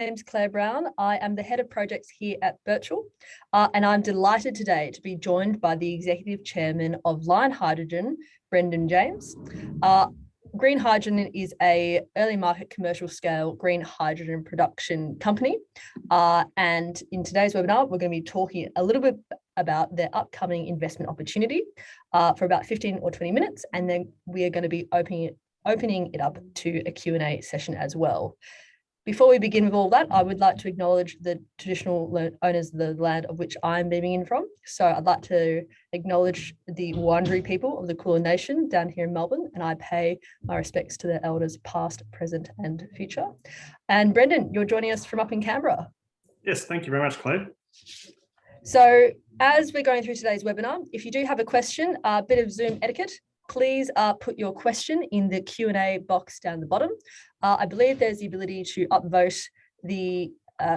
name's Claire Brown. I am the head of projects here at Birchal, and I'm delighted today to be joined by the executive chairman of Lion Hydrogen, Brendan James. Green Hydrogen is a early market commercial scale green hydrogen production company. And in today's webinar, we're going to be talking a little bit about their upcoming investment opportunity for about 15 or 20 minutes. And then we are going to be opening it up to a Q&A session as well. Before we begin with all that, I would like to acknowledge the traditional owners of the land of which I'm beaming in from. So I'd like to acknowledge the Wurundjeri people of the Kulin Nation down here in Melbourne, and I pay my respects to their elders past, present and future. And Brendan, you're joining us from up in Canberra. Yes, thank you very much, Claire. So as we're going through today's webinar, if you do have a question, a bit of Zoom etiquette, please put your question in the Q&A box down the bottom. I believe there's the ability to upvote the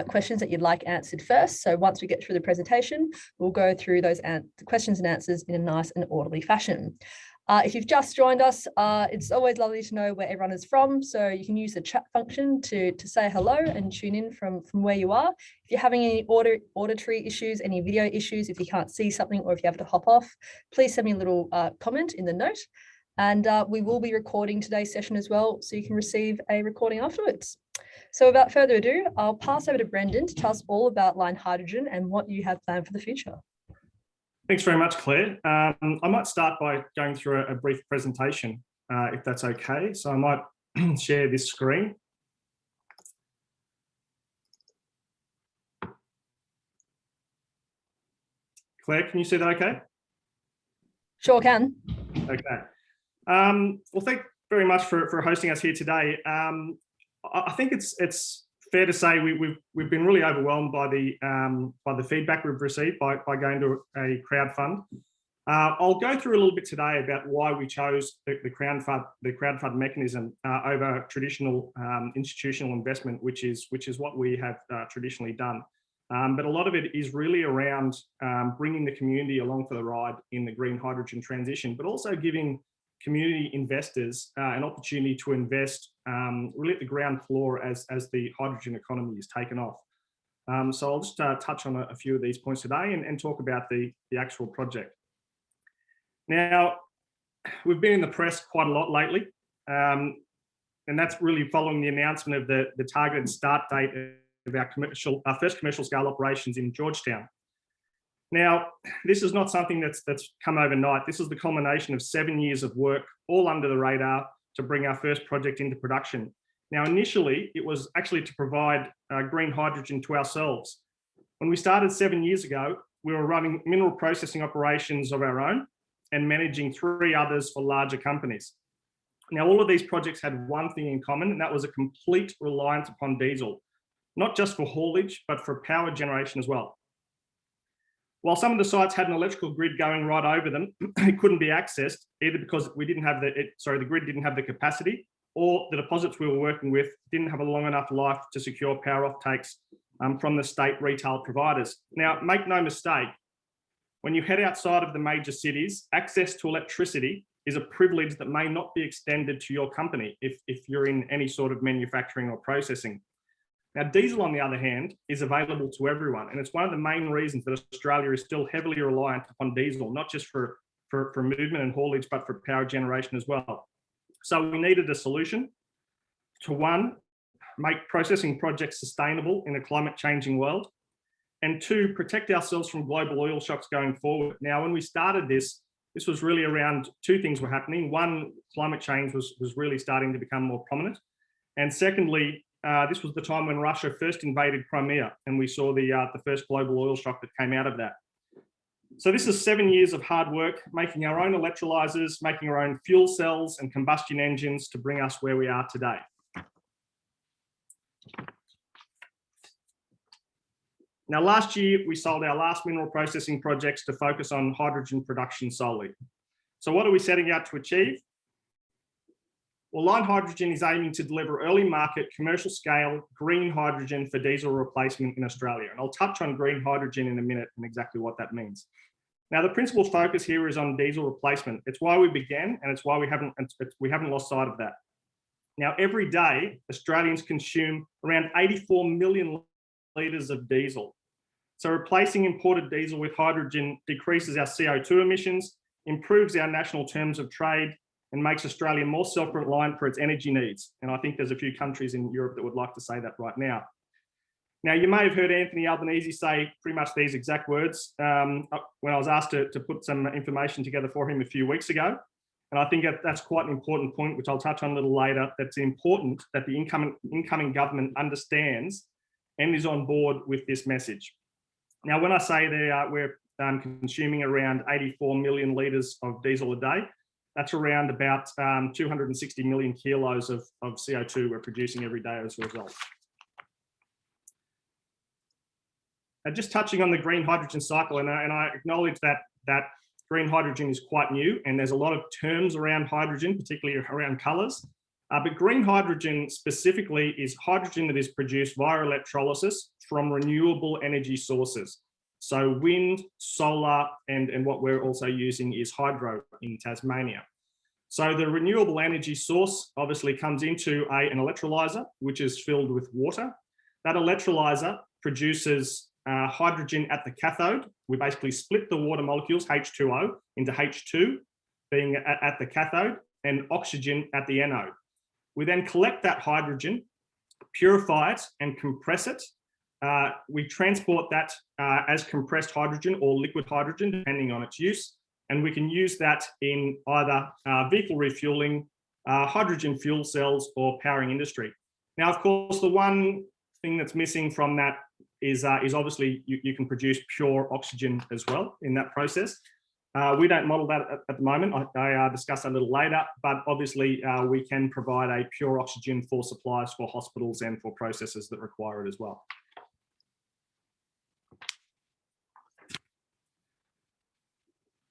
questions that you'd like answered first. So once we get through the presentation, we'll go through those questions and answers in a nice and orderly fashion. If you've just joined us, it's always lovely to know where everyone is from. So you can use the chat function to say hello and tune in from where you are. If you're having any auditory issues, any video issues, if you can't see something or if you have to hop off, please send me a little comment in the note. And we will be recording today's session as well, so you can receive a recording afterwards. So without further ado, I'll pass over to Brendan to tell us all about Lion Hydrogen and what you have planned for the future. Thanks very much, Claire. I might start by going through a brief presentation, if that's okay. So I might share this screen. Claire, can you see that okay? Sure can. Okay. Well, thank you very much for hosting us here today. I think it's fair to say we've been really overwhelmed by the feedback we've received by going to a crowdfund. I'll go through a little bit today about why we chose the crowdfund mechanism over traditional institutional investment, which is what we have traditionally done. But a lot of it is really around bringing the community along for the ride in the green hydrogen transition, but also giving community investors an opportunity to invest really at the ground floor as the hydrogen economy is taken off. So I'll just touch on a few of these points today and talk about the actual project. Now, we've been in the press quite a lot lately, and that's really following the announcement of the targeted start date of our first commercial scale operations in Georgetown. Now, this is not something that's come overnight. This is the culmination of 7 years of work, all under the radar, to bring our first project into production. Now, initially, it was actually to provide green hydrogen to ourselves. When we started 7 years ago, we were running mineral processing operations of our own and managing 3 others for larger companies. Now, all of these projects had one thing in common, and that was a complete reliance upon diesel, not just for haulage, but for power generation as well. While some of the sites had an electrical grid going right over them, it couldn't be accessed either because we didn't have the grid didn't have the capacity, or the deposits we were working with didn't have a long enough life to secure power offtakes from the state retail providers. Now, make no mistake, when you head outside of the major cities, access to electricity is a privilege that may not be extended to your company if you're in any sort of manufacturing or processing. Now, diesel, on the other hand, is available to everyone, and it's one of the main reasons that Australia is still heavily reliant upon diesel, not just for movement and haulage, but for power generation as well. So we needed a solution to, one, make processing projects sustainable in a climate-changing world, and 2, protect ourselves from global oil shocks going forward. Now, when we started this was really around 2 things were happening. One, climate change was really starting to become more prominent, and secondly, this was the time when Russia first invaded Crimea, and we saw the first global oil shock that came out of that. So this is 7 years of hard work, making our own electrolyzers, making our own fuel cells and combustion engines to bring us where we are today. Now, last year, we sold our last mineral processing projects to focus on hydrogen production solely. So what are we setting out to achieve? Well, Lion Hydrogen is aiming to deliver early market, commercial scale, green hydrogen for diesel replacement in Australia. And I'll touch on green hydrogen in a minute and exactly what that means. Now, the principal focus here is on diesel replacement. It's why we began, and it's why we haven't lost sight of that. Now, every day, Australians consume around 84 million litres of diesel. So replacing imported diesel with hydrogen decreases our CO2 emissions, improves our national terms of trade, and makes Australia more self-reliant for its energy needs. And I think there's a few countries in Europe that would like to say that right now. Now, you may have heard Anthony Albanese say pretty much these exact words when I was asked to put some information together for him a few weeks ago. And I think that's quite an important point, which I'll touch on a little later, that's important that the incoming government understands and is on board with this message. Now, when I say we're consuming around 84 million litres of diesel a day, that's around about 260 million kilos of CO2 we're producing every day as a result. Just touching on the green hydrogen cycle, and I acknowledge that green hydrogen is quite new, and there's a lot of terms around hydrogen, particularly around colours. But green hydrogen specifically is hydrogen that is produced via electrolysis from renewable energy sources. So wind, solar, and what we're also using is hydro in Tasmania. So the renewable energy source obviously comes into an electrolyser, which is filled with water. That electrolyser produces hydrogen at the cathode. We basically split the water molecules, H2O, into H2 being at the cathode and oxygen at the anode. We then collect that hydrogen, purify it and compress it. We transport that as compressed hydrogen or liquid hydrogen, depending on its use. And we can use that in either vehicle refueling, hydrogen fuel cells, or powering industry. Now, of course, the one thing that's missing from that is obviously you can produce pure oxygen as well in that process. We don't model that at the moment. I'll discuss that a little later, but obviously we can provide a pure oxygen for supplies for hospitals and for processes that require it as well.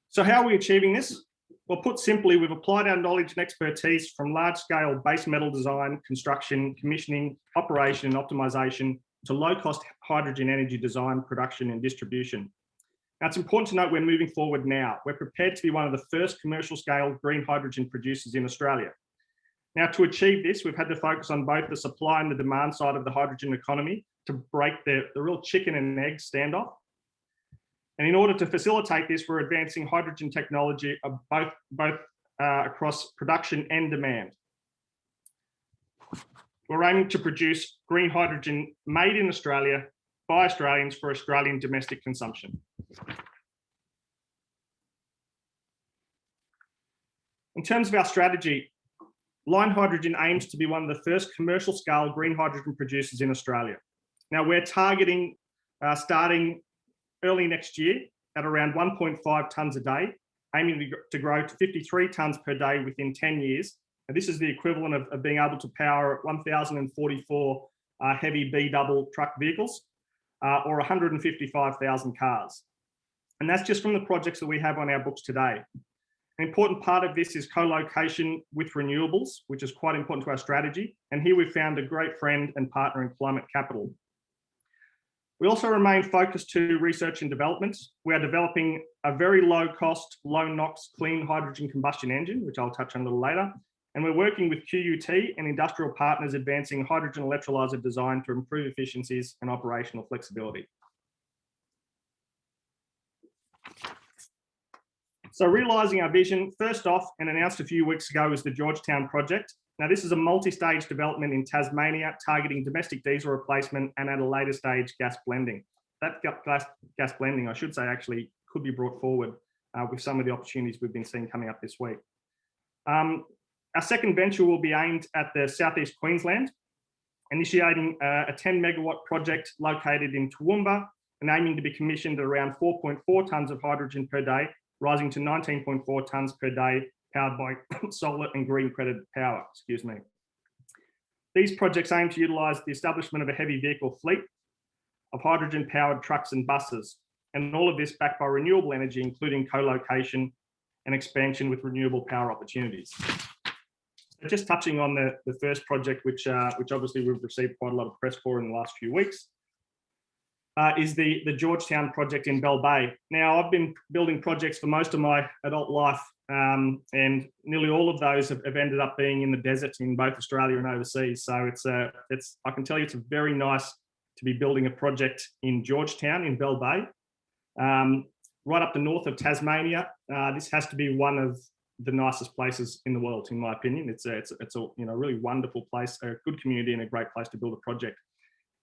So how are we achieving this? Well, put simply, we've applied our knowledge and expertise from large-scale base metal design, construction, commissioning, operation, and optimization to low-cost hydrogen energy design, production, and distribution. Now, it's important to note we're moving forward now. We're prepared to be one of the first commercial-scale green hydrogen producers in Australia. Now, to achieve this, we've had to focus on both the supply and the demand side of the hydrogen economy to break the real chicken and egg standoff. And in order to facilitate this, we're advancing hydrogen technology both across production and demand. We're aiming to produce green hydrogen made in Australia by Australians for Australian domestic consumption. In terms of our strategy, Line Hydrogen aims to be one of the first commercial scale green hydrogen producers in Australia. Now, we're targeting starting early next year at around 1.5 tonnes a day, aiming to grow to 53 tonnes per day within 10 years. And this is the equivalent of being able to power 1,044 heavy B-double truck vehicles or 155,000 cars. And that's just from the projects that we have on our books today. An important part of this is co-location with renewables, which is quite important to our strategy. And here we've found a great friend and partner in Climate Capital. We also remain focused to research and development. We are developing a very low cost, low NOx clean hydrogen combustion engine, which I'll touch on a little later. And we're working with QUT and industrial partners advancing hydrogen electrolyser design to improve efficiencies and operational flexibility. So realising our vision, first off, and announced a few weeks ago, is the Georgetown Project. Now, this is a multi-stage development in Tasmania, targeting domestic diesel replacement and at a later stage, gas blending. That gas blending, I should say, actually could be brought forward with some of the opportunities we've been seeing coming up this week. Our second venture will be aimed at the southeast Queensland, initiating a 10 megawatt project located in Toowoomba and aiming to be commissioned at around 4.4 tonnes of hydrogen per day, rising to 19.4 tonnes per day, powered by solar and green credit power, excuse me. These projects aim to utilise the establishment of a heavy vehicle fleet of hydrogen-powered trucks and buses, and all of this backed by renewable energy, including co-location and expansion with renewable power opportunities. So just touching on the first project, which obviously we've received quite a lot of press for in the last few weeks, is the Georgetown Project in Belle Bay. Now, I've been building projects for most of my adult life and nearly all of those have ended up being in the desert in both Australia and overseas. So I can tell you it's very nice to be building a project in Georgetown in Belle Bay, right up the north of Tasmania. This has to be one of the nicest places in the world, in my opinion. It's a really wonderful place, a good community, and a great place to build a project.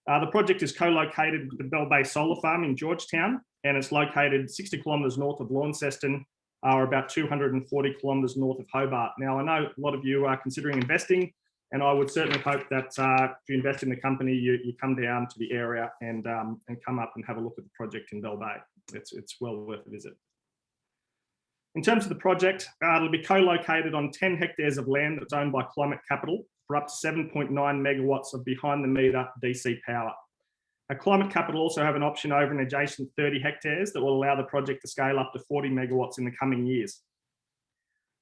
The project is co-located with the Belle Bay Solar Farm in Georgetown, and it's located 60 kilometres north of Launceston, or about 240 kilometres north of Hobart. Now, I know a lot of you are considering investing, and I would certainly hope that if you invest in the company, you come down to the area and come up and have a look at the project in Belle Bay. It's well worth a visit. In terms of the project, it'll be co-located on 10 hectares of land that's owned by Climate Capital for up to 7.9 megawatts of behind-the-meter DC power. Climate Capital also have an option over an adjacent 30 hectares that will allow the project to scale up to 40 megawatts in the coming years.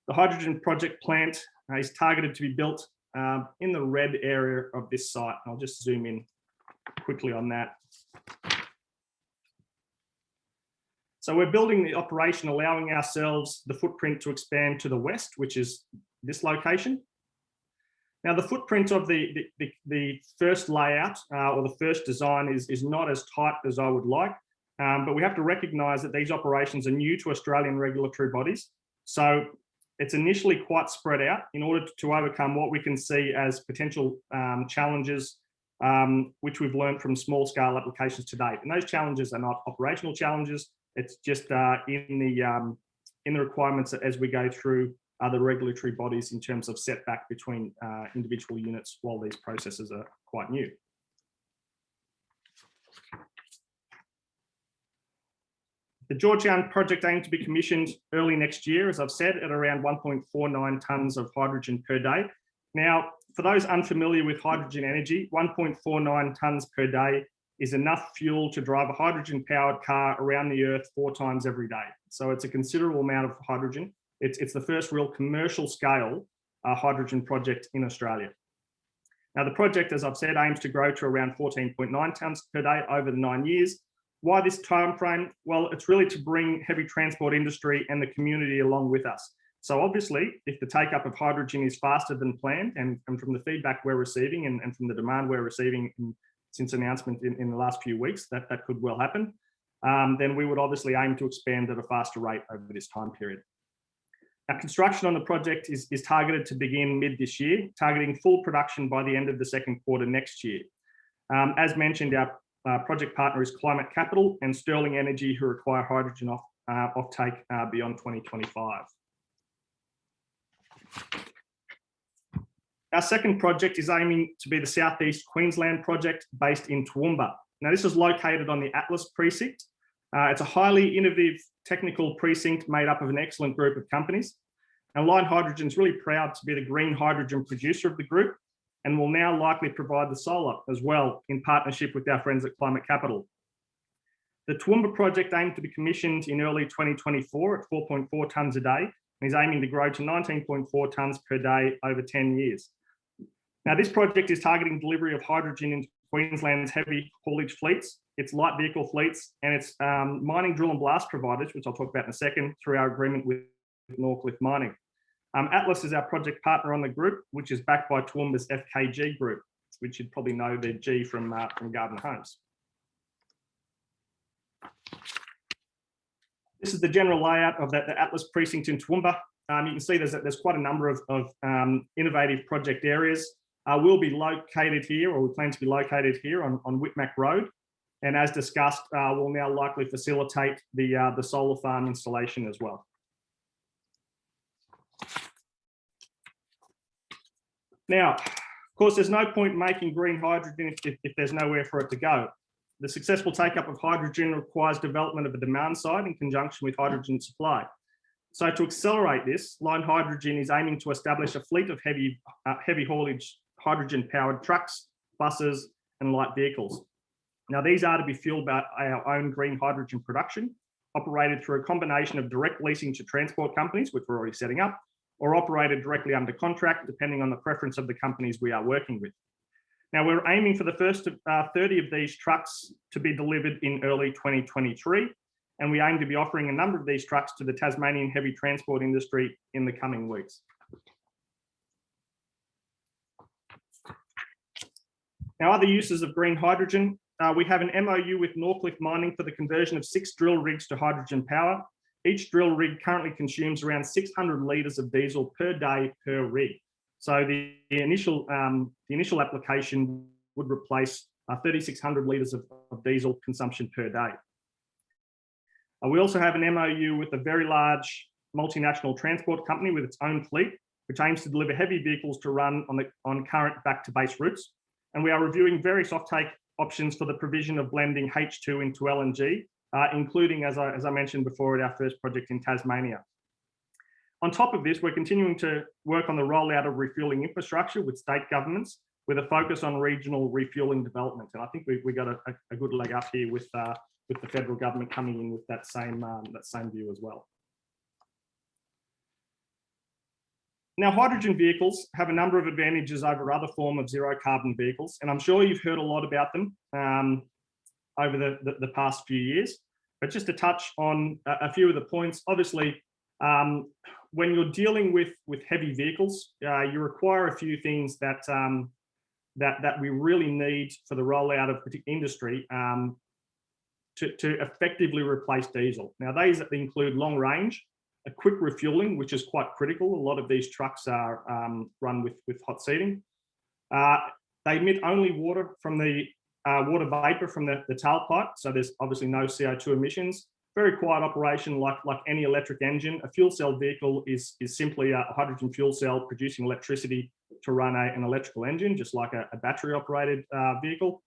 The hydrogen project plant is targeted to be built in the red area of this site. I'll just zoom in quickly on that. So we're building the operation, allowing ourselves the footprint to expand to the west, which is this location. Now, the footprint of the first layout or the first design is not as tight as I would like, but we have to recognise that these operations are new to Australian regulatory bodies. So it's initially quite spread out in order to overcome what we can see as potential challenges, which we've learned from small scale applications to date. And those challenges are not operational challenges. It's just in the requirements as we go through the regulatory bodies in terms of setback between individual units while these processes are quite new. The Georgetown project aims to be commissioned early next year, as I've said, at around 1.49 tonnes of hydrogen per day. Now, for those unfamiliar with hydrogen energy, 1.49 tonnes per day is enough fuel to drive a hydrogen-powered car around the Earth 4 times every day. So it's a considerable amount of hydrogen. It's the first real commercial scale hydrogen project in Australia. Now, the project, as I've said, aims to grow to around 14.9 tonnes per day over the 9 years. Why this time frame? Well, it's really to bring heavy transport industry and the community along with us. So obviously, if the take up of hydrogen is faster than planned, and from the feedback we're receiving and from the demand we're receiving since announcement in the last few weeks, that could well happen, then we would obviously aim to expand at a faster rate over this time period. Now, construction on the project is targeted to begin mid this year, targeting full production by the end of the second quarter next year. As mentioned, our project partner is Climate Capital and Sterling Energy, who require hydrogen offtake beyond 2025. Our second project is aiming to be the Southeast Queensland project based in Toowoomba. Now, this is located on the Atlas Precinct. It's a highly innovative technical precinct made up of an excellent group of companies. And Line Hydrogen is really proud to be the green hydrogen producer of the group and will now likely provide the solar as well in partnership with our friends at Climate Capital. The Toowoomba project aimed to be commissioned in early 2024 at 4.4 tonnes a day and is aiming to grow to 19.4 tonnes per day over 10 years. Now, this project is targeting delivery of hydrogen into Queensland's heavy haulage fleets, its light vehicle fleets, and its mining drill and blast providers, which I'll talk about in a second, through our agreement with Norcliffe Mining. Atlas is our project partner on the group, which is backed by Toowoomba's FKG group, which you'd probably know their G from Garden Homes. This is the general layout of the Atlas precinct in Toowoomba. You can see there's quite a number of innovative project areas. We'll be located here, or we plan to be located here on Whitmac Road. And as discussed, we'll now likely facilitate the solar farm installation as well. Now, of course, there's no point making green hydrogen if there's nowhere for it to go. The successful take-up of hydrogen requires development of a demand side in conjunction with hydrogen supply. So to accelerate this, Line Hydrogen is aiming to establish a fleet of heavy haulage hydrogen-powered trucks, buses, and light vehicles. Now, these are to be fueled by our own green hydrogen production, operated through a combination of direct leasing to transport companies, which we're already setting up, or operated directly under contract, depending on the preference of the companies we are working with. Now, we're aiming for the first 30 of these trucks to be delivered in early 2023, and we aim to be offering a number of these trucks to the Tasmanian heavy transport industry in the coming weeks. Now, other uses of green hydrogen. We have an MOU with Northcliffe Mining for the conversion of 6 drill rigs to hydrogen power. Each drill rig currently consumes around 600 litres of diesel per day per rig. So the initial application would replace 3,600 litres of diesel consumption per day. We also have an MOU with a very large multinational transport company with its own fleet, which aims to deliver heavy vehicles to run on current back-to-base routes. And we are reviewing various offtake options for the provision of blending H2 into LNG, including, as I mentioned before, at our first project in Tasmania. On top of this, we're continuing to work on the rollout of refuelling infrastructure with state governments, with a focus on regional refuelling development. And I think we got a good leg up here with the federal government coming in with that same view as well. Now, hydrogen vehicles have a number of advantages over other forms of zero carbon vehicles, and I'm sure you've heard a lot about them over the past few years. But just to touch on a few of the points, obviously, when you're dealing with heavy vehicles, you require a few things that we really need for the rollout of particular industry to effectively replace diesel. Now, these include long range, a quick refueling, which is quite critical. A lot of these trucks are run with hot seating. They emit only water from the water vapor from the tailpipe, so there's obviously no CO2 emissions. Very quiet operation, like any electric engine. A fuel cell vehicle is simply a hydrogen fuel cell producing electricity to run an electrical engine, just like a battery-operated vehicle.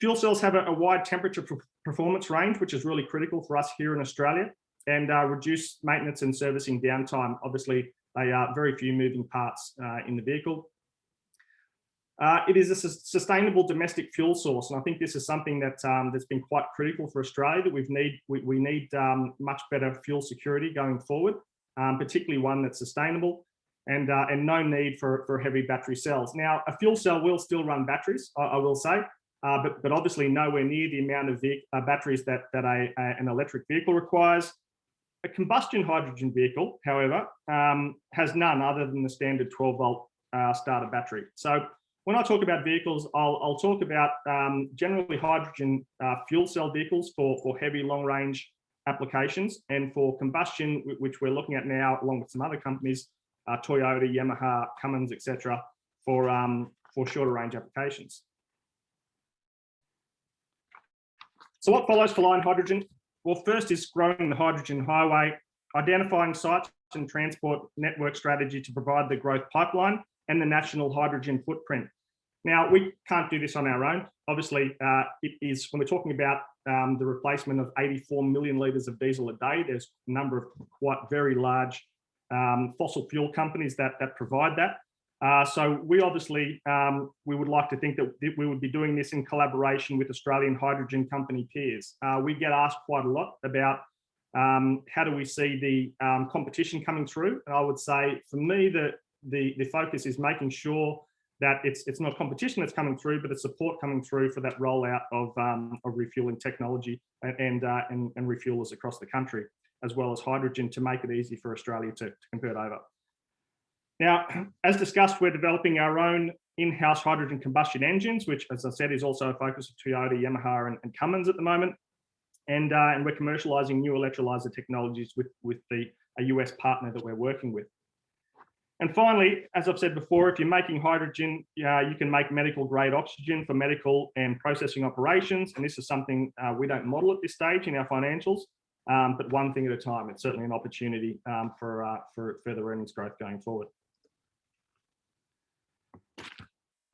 Fuel cells have a wide temperature performance range, which is really critical for us here in Australia, and reduce maintenance and servicing downtime. Obviously, they are very few moving parts in the vehicle. It is a sustainable domestic fuel source, and I think this is something that's been quite critical for Australia, that we need much better fuel security going forward, particularly one that's sustainable, and no need for heavy battery cells. Now, a fuel cell will still run batteries, I will say, but obviously nowhere near the amount of batteries that an electric vehicle requires. A combustion hydrogen vehicle, however, has none other than the standard 12-volt starter battery. So when I talk about vehicles, I'll talk about generally hydrogen fuel cell vehicles for heavy long-range applications, and for combustion, which we're looking at now, along with some other companies, Toyota, Yamaha, Cummins, etc., for shorter range applications. So what follows for line hydrogen? Well, first is growing the hydrogen highway, identifying sites and transport network strategy to provide the growth pipeline and the national hydrogen footprint. Now, we can't do this on our own. Obviously, it is, when we're talking about the replacement of 84 million litres of diesel a day, there's a number of quite very large fossil fuel companies that provide that. So we obviously, we would like to think that we would be doing this in collaboration with Australian hydrogen company peers. We get asked quite a lot about how do we see the competition coming through. And I would say, for me, the focus is making sure that it's not competition that's coming through, but it's support coming through for that rollout of refueling technology and refuelers across the country, as well as hydrogen, to make it easy for Australia to convert over. Now, as discussed, we're developing our own in-house hydrogen combustion engines, which, as I said, is also a focus of Toyota, Yamaha, and Cummins at the moment. And we're commercialising new electrolyzer technologies with a US partner that we're working with. And finally, as I've said before, if you're making hydrogen, you can make medical grade oxygen for medical and processing operations. And this is something we don't model at this stage in our financials, but one thing at a time. It's certainly an opportunity for further earnings growth going forward.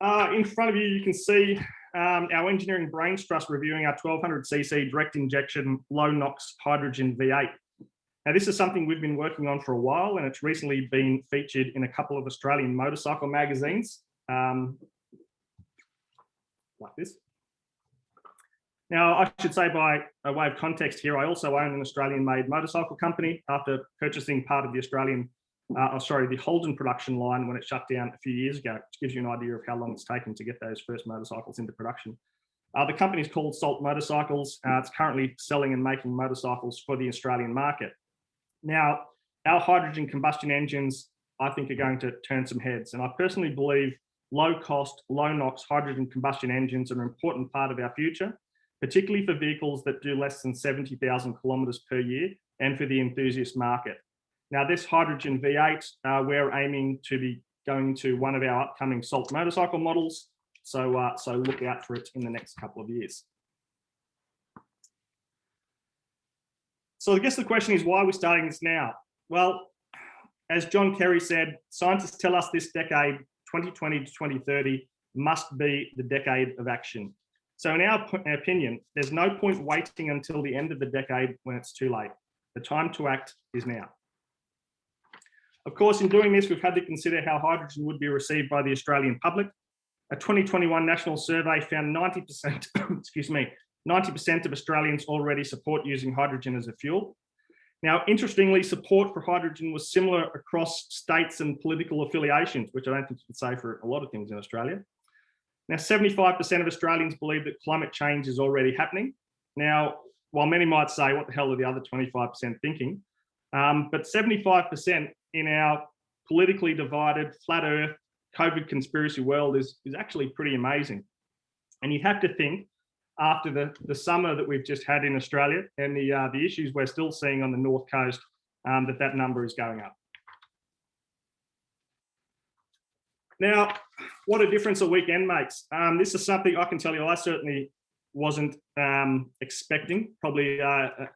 In front of you, you can see our engineering brains trust reviewing our 1200cc direct injection low NOx hydrogen V8. Now, this is something we've been working on for a while, and it's recently been featured in a couple of Australian motorcycle magazines, like this. Now, I should say, by a way of context here, I also own an Australian-made motorcycle company after purchasing part of the the Holden production line when it shut down a few years ago, which gives you an idea of how long it's taken to get those first motorcycles into production. The company is called Salt Motorcycles. It's currently selling and making motorcycles for the Australian market. Now, our hydrogen combustion engines, I think, are going to turn some heads. And I personally believe low cost, low NOx hydrogen combustion engines are an important part of our future, particularly for vehicles that do less than 70,000 kilometres per year and for the enthusiast market. Now, this hydrogen V8, we're aiming to be going to one of our upcoming Salt motorcycle models. So look out for it in the next couple of years. So I guess the question is, why are we starting this now? Well, as John Kerry said, scientists tell us this decade, 2020 to 2030, must be the decade of action. So in our opinion, there's no point waiting until the end of the decade when it's too late. The time to act is now. Of course, in doing this, we've had to consider how hydrogen would be received by the Australian public. A 2021 national survey found 90%, 90% of Australians already support using hydrogen as a fuel. Now, interestingly, support for hydrogen was similar across states and political affiliations, which I don't think you could say for a lot of things in Australia. Now, 75% of Australians believe that climate change is already happening. Now, while many might say, what the hell are the other 25% thinking? But 75% in our politically divided, flat earth, COVID conspiracy world is actually pretty amazing. And you have to think, after the summer that we've just had in Australia and the issues we're still seeing on the North Coast, that number is going up. Now, what a difference a weekend makes. This is something I can tell you I certainly wasn't expecting probably a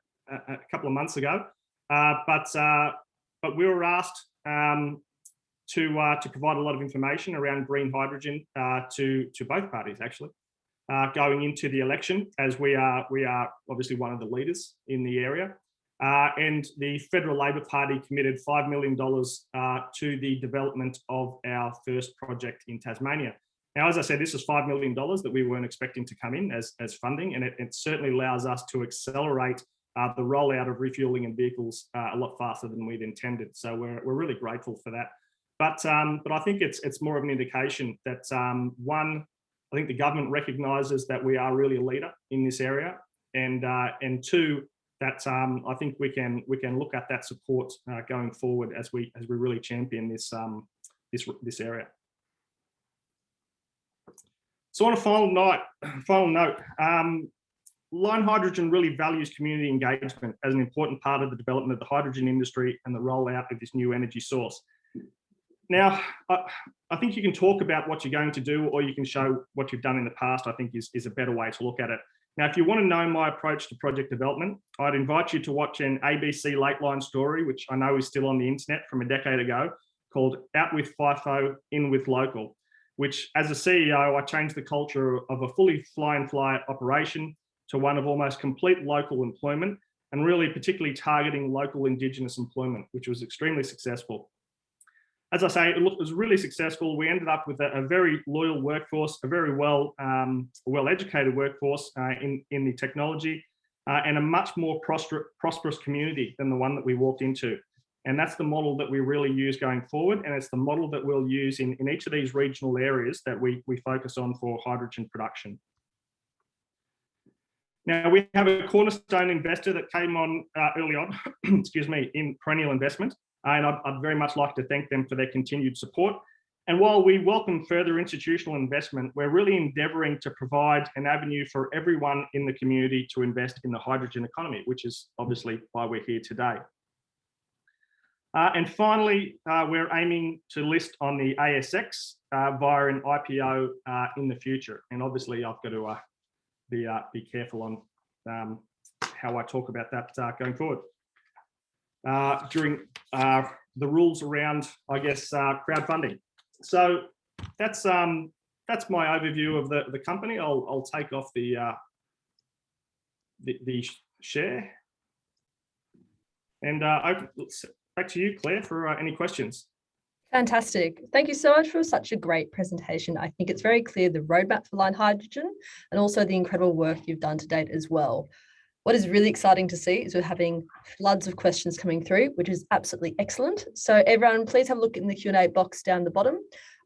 couple of months ago, but we were asked to provide a lot of information around green hydrogen to both parties, actually, going into the election, as we are obviously one of the leaders in the area. And the Federal Labor Party committed $5 million to the development of our first project in Tasmania. Now, as I said, this is $5 million that we weren't expecting to come in as funding, and it certainly allows us to accelerate the rollout of refueling in vehicles a lot faster than we'd intended. So we're really grateful for that. But I think it's more of an indication that one, I think the government recognises that we are really a leader in this area, and two, that I think we can look at that support going forward as we really champion this area. So on a final note, Line Hydrogen really values community engagement as an important part of the development of the hydrogen industry and the rollout of this new energy source. Now, I think you can talk about what you're going to do, or you can show what you've done in the past, I think is a better way to look at it. Now, if you want to know my approach to project development, I'd invite you to watch an ABC Lateline story, which I know is still on the internet from a decade ago, called Out with FIFO, In with Local, which as a CEO, I changed the culture of a fully fly-in-fly operation to one of almost complete local employment, and really particularly targeting local Indigenous employment, which was extremely successful. As I say, it was really successful. We ended up with a very loyal workforce, a very well-educated workforce in the technology, and a much more prosperous community than the one that we walked into. And that's the model that we really use going forward, and it's the model that we'll use in each of these regional areas that we focus on for hydrogen production. Now, we have a cornerstone investor that came on early on, excuse me, in Perennial Investment. And I'd very much like to thank them for their continued support. And while we welcome further institutional investment, we're really endeavouring to provide an avenue for everyone in the community to invest in the hydrogen economy, which is obviously why we're here today. And finally, we're aiming to list on the ASX via an IPO in the future. And obviously, I've got to be careful on how I talk about that going forward. During the rules around, I guess, crowdfunding. So that's my overview of the company. I'll take off the share and back to you, Claire, for any questions. Fantastic. Thank you so much for such a great presentation. I think it's very clear the roadmap for Line Hydrogen and also the incredible work you've done to date as well. What is really exciting to see is we're having floods of questions coming through, which is absolutely excellent. So everyone, please have a look in the Q&A box down the bottom.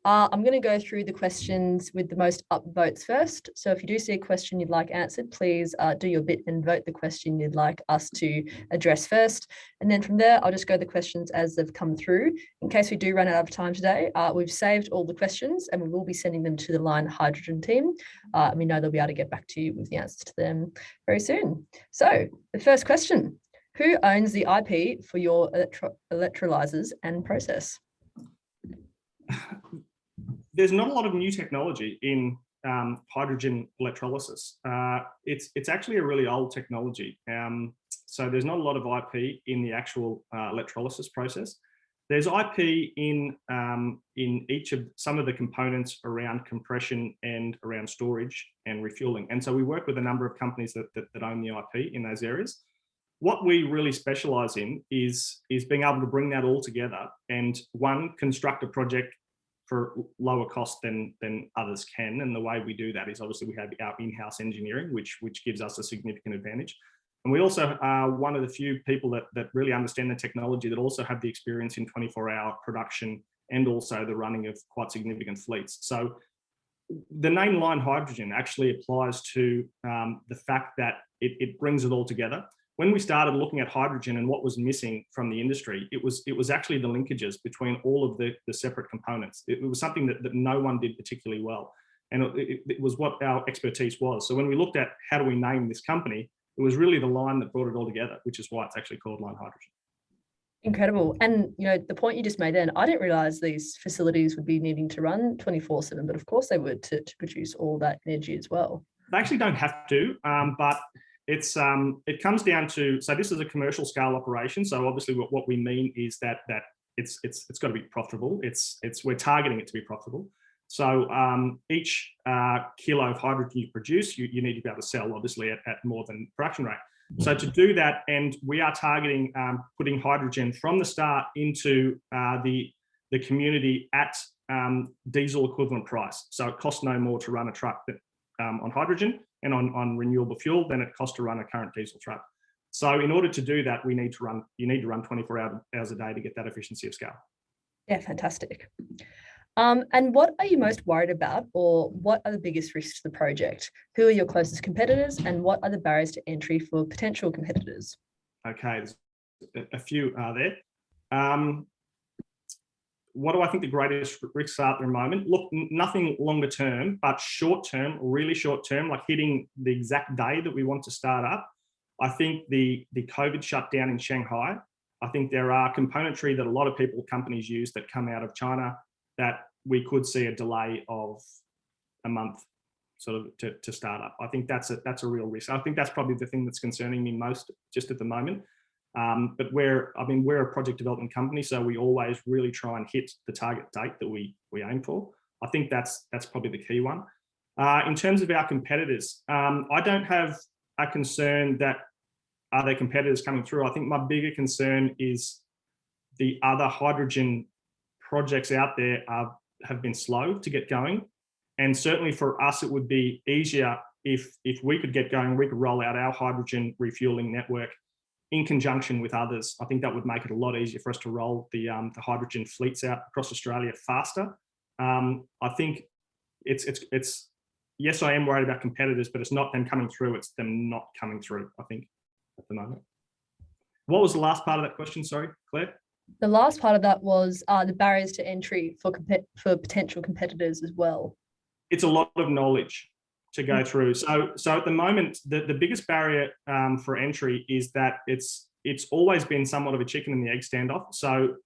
I'm going to go through the questions with the most up votes first. So if you do see a question you'd like answered, please do your bit and vote the question you'd like us to address first. And then from there, I'll just go the questions as they've come through. In case we do run out of time today, we've saved all the questions and we will be sending them to the Line Hydrogen team. And we know they'll be able to get back to you with the answers to them very soon. So the first question, who owns the IP for your electrolyzers and process? There's not a lot of new technology in hydrogen electrolysis. It's actually a really old technology. So there's not a lot of IP in the actual electrolysis process. There's IP in each of some of the components around compression and around storage and refueling. And so we work with a number of companies that own the IP in those areas. What we really specialize in is being able to bring that all together and construct a project for lower cost than others can. And the way we do that is obviously we have our in-house engineering, which gives us a significant advantage. And we also are one of the few people that really understand the technology, that also have the experience in 24-hour production and also the running of quite significant fleets. So the name Line Hydrogen actually applies to the fact that it brings it all together. When we started looking at hydrogen and what was missing from the industry, it was actually the linkages between all of the separate components. It was something that no one did particularly well. And it was what our expertise was. So when we looked at how do we name this company, it was really the line that brought it all together, which is why it's actually called Line Hydrogen. Incredible. And the point you just made then, I didn't realize these facilities would be needing to run 24/7, but of course they would to produce all that energy as well. They actually don't have to, but it comes down to, so this is a commercial scale operation. So obviously what we mean is that it's got to be profitable. We're targeting it to be profitable. So each kilo of hydrogen you produce, you need to be able to sell obviously at more than production rate. So to do that, and we are targeting putting hydrogen from the start into the community at diesel equivalent price. So it costs no more to run a truck on hydrogen and on renewable fuel than it costs to run a current diesel truck. So in order to do that, you need to run 24 hours a day to get that efficiency of scale. Yeah, fantastic. And what are you most worried about, or what are the biggest risks to the project? Who are your closest competitors, and what are the barriers to entry for potential competitors? Okay, there's a few there. What do I think the greatest risks are at the moment? Look, nothing longer term, but short term, really short term, like hitting the exact day that we want to start up. I think the COVID shutdown in Shanghai, I think there are componentry that a lot of companies use that come out of China that we could see a delay of a month sort of to start up. I think that's a real risk. I think that's probably the thing that's concerning me most just at the moment. But we're a project development company, so we always really try and hit the target date that we aim for. I think that's probably the key one. In terms of our competitors, I don't have a concern that are there competitors coming through. I think my bigger concern is the other hydrogen projects out there have been slow to get going. And certainly for us, it would be easier if we could get going, we could roll out our hydrogen refueling network in conjunction with others. I think that would make it a lot easier for us to roll the hydrogen fleets out across Australia faster. I think it's yes, I am worried about competitors, but it's not them coming through, it's them not coming through, I think, at the moment. What was the last part of that question? Sorry, Claire? The last part of that was the barriers to entry for potential competitors as well. It's a lot of knowledge to go through. So at the moment, the biggest barrier for entry is that it's always been somewhat of a chicken and the egg standoff.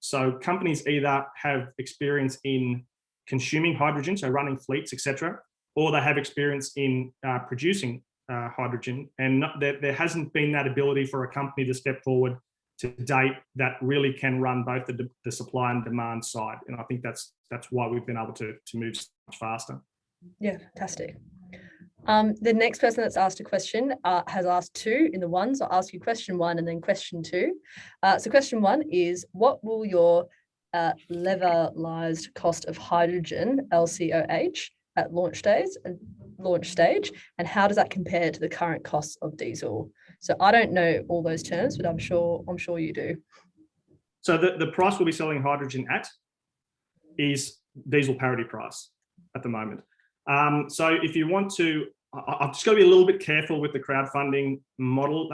So companies either have experience in consuming hydrogen, so running fleets, etc., or they have experience in producing hydrogen, and there hasn't been that ability for a company to step forward to date that really can run both the supply and demand side. And I think that's why we've been able to move so much faster. Yeah, fantastic. The next person that's asked a question has asked two in the one. So I'll ask you question one and then question two. So question one is, what will your levelized cost of hydrogen, LCOH, at launch stage, and how does that compare to the current costs of diesel? So I don't know all those terms, but I'm sure you do. So the price we'll be selling hydrogen at is diesel parity price at the moment. So if you want to, I've just got to be a little bit careful with the crowdfunding model.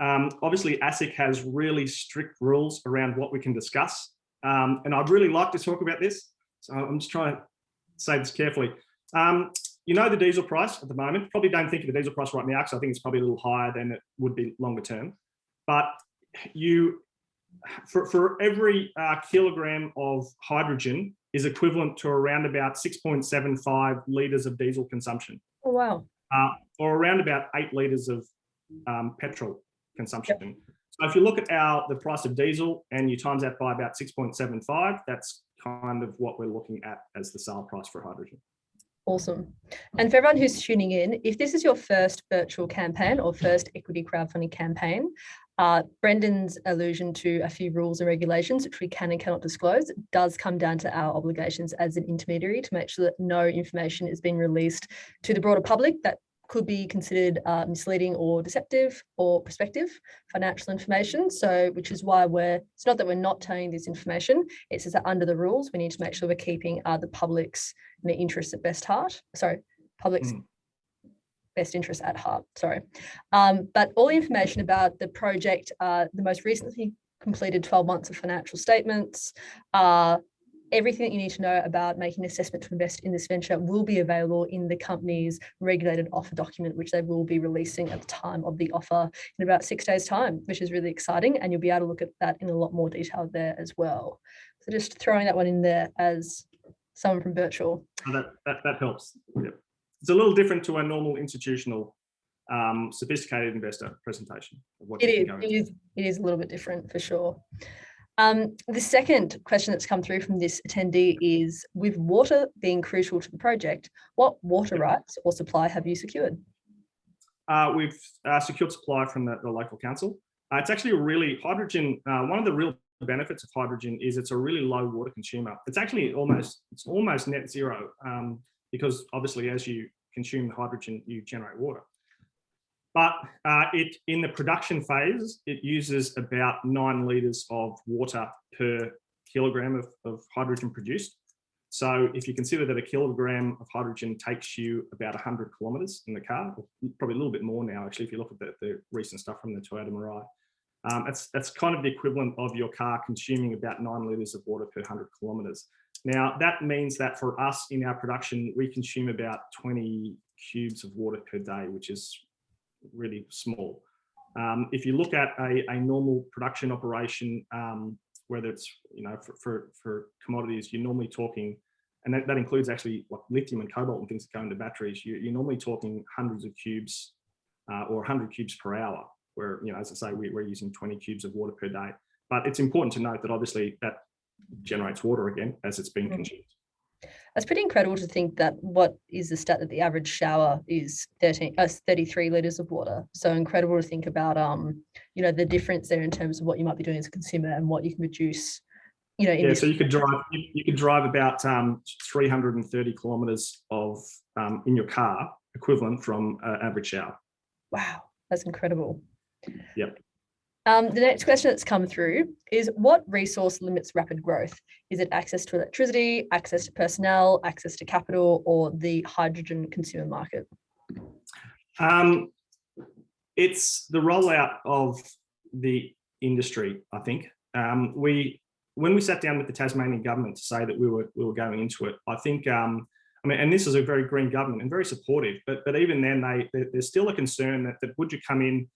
Obviously, ASIC has really strict rules around what we can discuss. And I'd really like to talk about this. So I'm just trying to say this carefully. You know the diesel price at the moment. Probably don't think of the diesel price right now because I think it's probably a little higher than it would be longer term. But for every kilogram of hydrogen is equivalent to around about 6.75 litres of diesel consumption. Oh, wow. Or around about 8 litres of petrol consumption. Yep. So if you look at the price of diesel and you times that by about 6.75, that's kind of what we're looking at as the sale price for hydrogen. Awesome. And for everyone who's tuning in, if this is your first Birchal campaign or first equity crowdfunding campaign, Brendan's allusion to a few rules and regulations, which we can and cannot disclose, does come down to our obligations as an intermediary to make sure that no information is being released to the broader public that could be considered misleading or deceptive or prospective financial information. So, which is why it's not that we're not telling this information, it's just that under the rules, we need to make sure we're keeping the public's interests at best heart. Sorry, public's best interests at heart, sorry. But all the information about the project, the most recently completed 12 months of financial statements, everything that you need to know about making an assessment to invest in this venture will be available in the company's regulated offer document, which they will be releasing at the time of the offer in about 6 days' time, which is really exciting. And you'll be able to look at that in a lot more detail there as well. So just throwing that one in there as someone from Birchal. That helps. Yep. It's a little different to a normal institutional, sophisticated investor presentation. Of what it is a little bit different for sure. The second question that's come through from this attendee is, with water being crucial to the project, what water rights or supply have you secured? We've secured supply from the local council. It's actually hydrogen, one of the real benefits of hydrogen is it's a really low water consumer. It's actually almost net zero because obviously as you consume the hydrogen, you generate water. But in the production phase, it uses about 9 litres of water per kilogram of hydrogen produced. So if you consider that a kilogram of hydrogen takes you about 100 kilometres in the car, probably a little bit more now, actually, if you look at the recent stuff from the Toyota Mirai, that's kind of the equivalent of your car consuming about 9 litres of water per 100 kilometres. Now, that means that for us in our production, we consume about 20 cubes of water per day, which is really small. If you look at a normal production operation, whether it's for commodities, you're normally talking, and that includes actually like lithium and cobalt and things that go into batteries. You're normally talking hundreds of cubes or 100 cubes per hour. Where as I say, we're using 20 cubes of water per day. But it's important to note that obviously that generates water again as it's being consumed. That's pretty incredible to think that what is the stat that the average shower is 33 litres of water. So incredible to think about, the difference there in terms of what you might be doing as a consumer and what you can produce, so you could drive about 330 kilometres of in your car equivalent from an average shower. Wow, that's incredible. Yep. The next question that's come through is, what resource limits rapid growth? Is it access to electricity, access to personnel, access to capital, or the hydrogen consumer market? It's the rollout of the industry, I think. When we sat down with the Tasmanian government to say that we were going into it, I think, and this is a very green government and very supportive, but even then there's still a concern that would you come in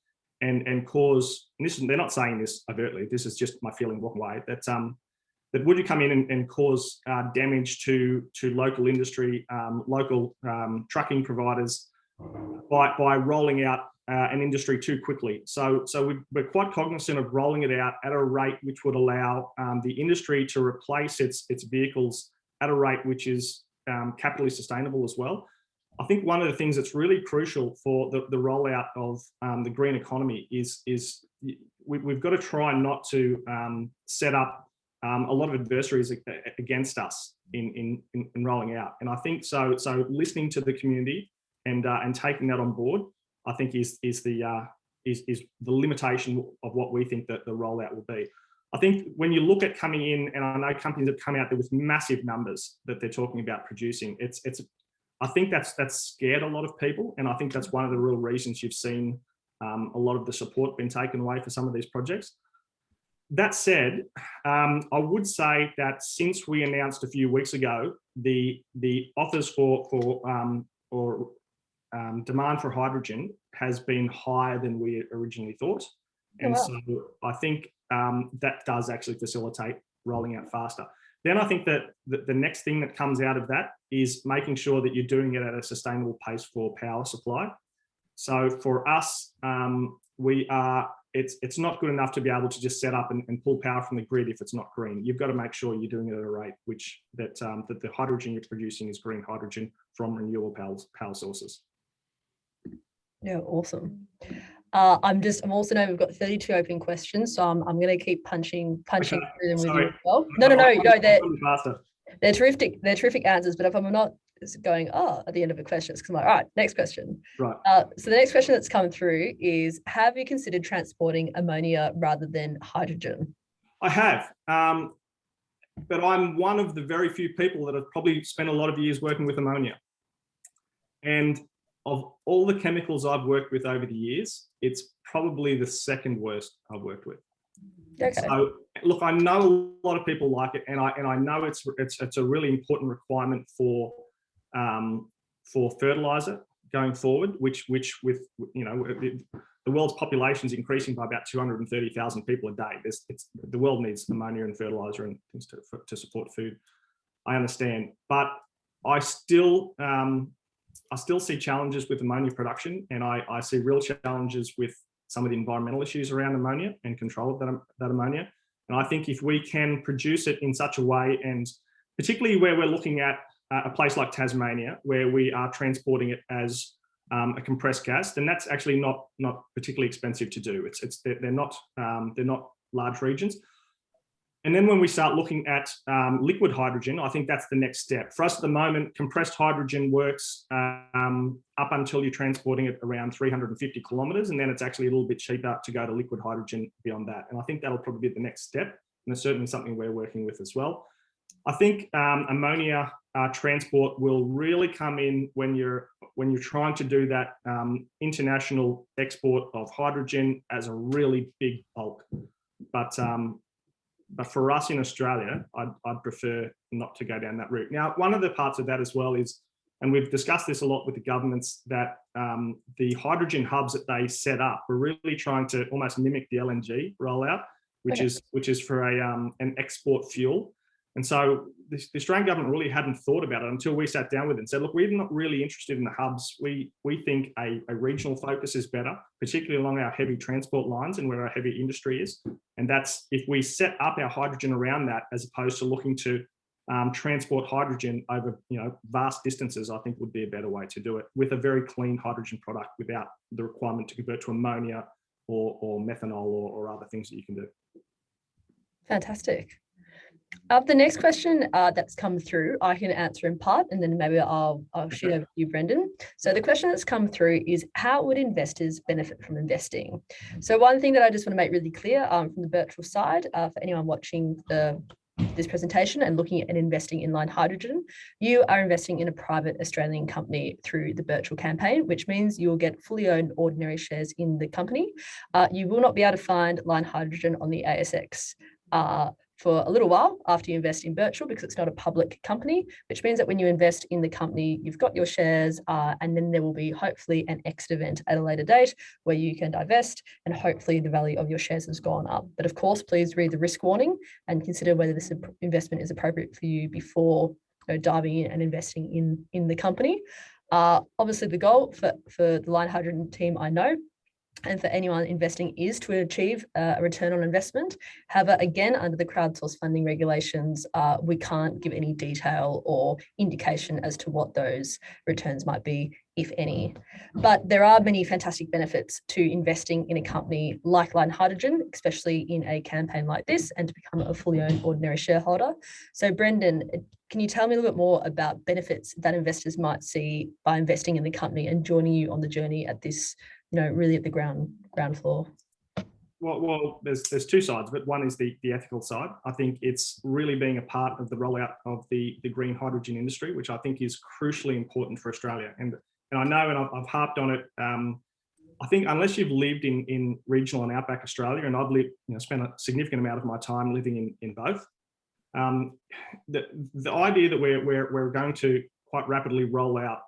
and cause, and they're not saying this overtly, this is just my feeling walking away, that would you come in and cause damage to local industry, local trucking providers by rolling out an industry too quickly. So we're quite cognizant of rolling it out at a rate which would allow the industry to replace its vehicles at a rate which is capitally sustainable as well. I think one of the things that's really crucial for the rollout of the green economy is we've got to try not to set up a lot of adversaries against us in rolling out. And I think so listening to the community and taking that on board, I think is the limitation of what we think that the rollout will be. I think when you look at coming in, and I know companies have come out there with massive numbers that they're talking about producing, I think that's scared a lot of people, and I think that's one of the real reasons you've seen a lot of the support been taken away for some of these projects. That said, I would say that since we announced a few weeks ago the offers for demand for hydrogen has been higher than we originally thought, and so I think that does actually facilitate rolling out faster. Then I think that the next thing that comes out of that is making sure that you're doing it at a sustainable pace for power supply. So for us, it's not good enough to be able to just set up and pull power from the grid if it's not green. You've got to make sure you're doing it at a rate that the hydrogen you're producing is green hydrogen from renewable power sources. Yeah, awesome. I'm also know we've got 32 open questions, so I'm going to keep punching through them with you as well. No, they're terrific. They're terrific answers. But if I'm not going at the end of a question, it's because I'm like, all right, next question. Right. So the next question that's come through is: have you considered transporting ammonia rather than hydrogen? I have, but I'm one of the very few people that have probably spent a lot of years working with ammonia, and of all the chemicals I've worked with over the years, it's probably the second worst I've worked with. Okay. So look, I know a lot of people like it, and I know it's a really important requirement for fertilizer going forward, which with the world's population is increasing by about 230,000 people a day. The world needs ammonia and fertilizer and things to support food. I understand, but I still see challenges with ammonia production, and I see real challenges with some of the environmental issues around ammonia and control of that ammonia. And I think if we can produce it in such a way, and particularly where we're looking at a place like Tasmania, where we are transporting it as a compressed gas, then that's actually not particularly expensive to do. They're not large regions. And then when we start looking at liquid hydrogen, I think that's the next step. For us at the moment, compressed hydrogen works up until you're transporting it around 350 kilometres, and then it's actually a little bit cheaper to go to liquid hydrogen beyond that. And I think that'll probably be the next step, and it's certainly something we're working with as well. I think ammonia transport will really come in when you're trying to do that international export of hydrogen as a really big bulk. But for us in Australia, I'd prefer not to go down that route. Now, one of the parts of that as well is, and we've discussed this a lot with the governments, that the hydrogen hubs that they set up were really trying to almost mimic the LNG rollout, which is for an export fuel. And so the Australian government really hadn't thought about it until we sat down with it and said, look, we're not really interested in the hubs. We think a regional focus is better, particularly along our heavy transport lines and where our heavy industry is. And that's if we set up our hydrogen around that, as opposed to looking to transport hydrogen over vast distances, I think would be a better way to do it, with a very clean hydrogen product without the requirement to convert to ammonia or methanol or other things that you can do. Fantastic. The next question that's come through, I can answer in part, and then maybe I'll shoot over to you, Brendan. So the question that's come through is, how would investors benefit from investing? So one thing that I just want to make really clear from the Birchal side, for anyone watching this presentation and looking at and investing in Line Hydrogen, you are investing in a private Australian company through the Birchal campaign, which means you will get fully owned ordinary shares in the company. You will not be able to find Line Hydrogen on the ASX for a little while after you invest in Birchal, because it's not a public company, which means that when you invest in the company, you've got your shares, and then there will be hopefully an exit event at a later date where you can divest, and hopefully the value of your shares has gone up. But of course, please read the risk warning and consider whether this investment is appropriate for you before diving in and investing in the company. Obviously, the goal for the Line Hydrogen team, I know, and for anyone investing, is to achieve a return on investment. However, again, under the crowdsourced funding regulations, we can't give any detail or indication as to what those returns might be, if any. But there are many fantastic benefits to investing in a company like Line Hydrogen, especially in a campaign like this, and to become a fully owned ordinary shareholder. So Brendan, can you tell me a little bit more about benefits that investors might see by investing in the company and joining you on the journey at this, really at the ground floor? Well, there's two sides, but one is the ethical side. I think it's really being a part of the rollout of the green hydrogen industry, which I think is crucially important for Australia. And I know, and I've harped on it. I think unless you've lived in regional and outback Australia, and I've lived, spent a significant amount of my time living in both. The idea that we're going to quite rapidly roll out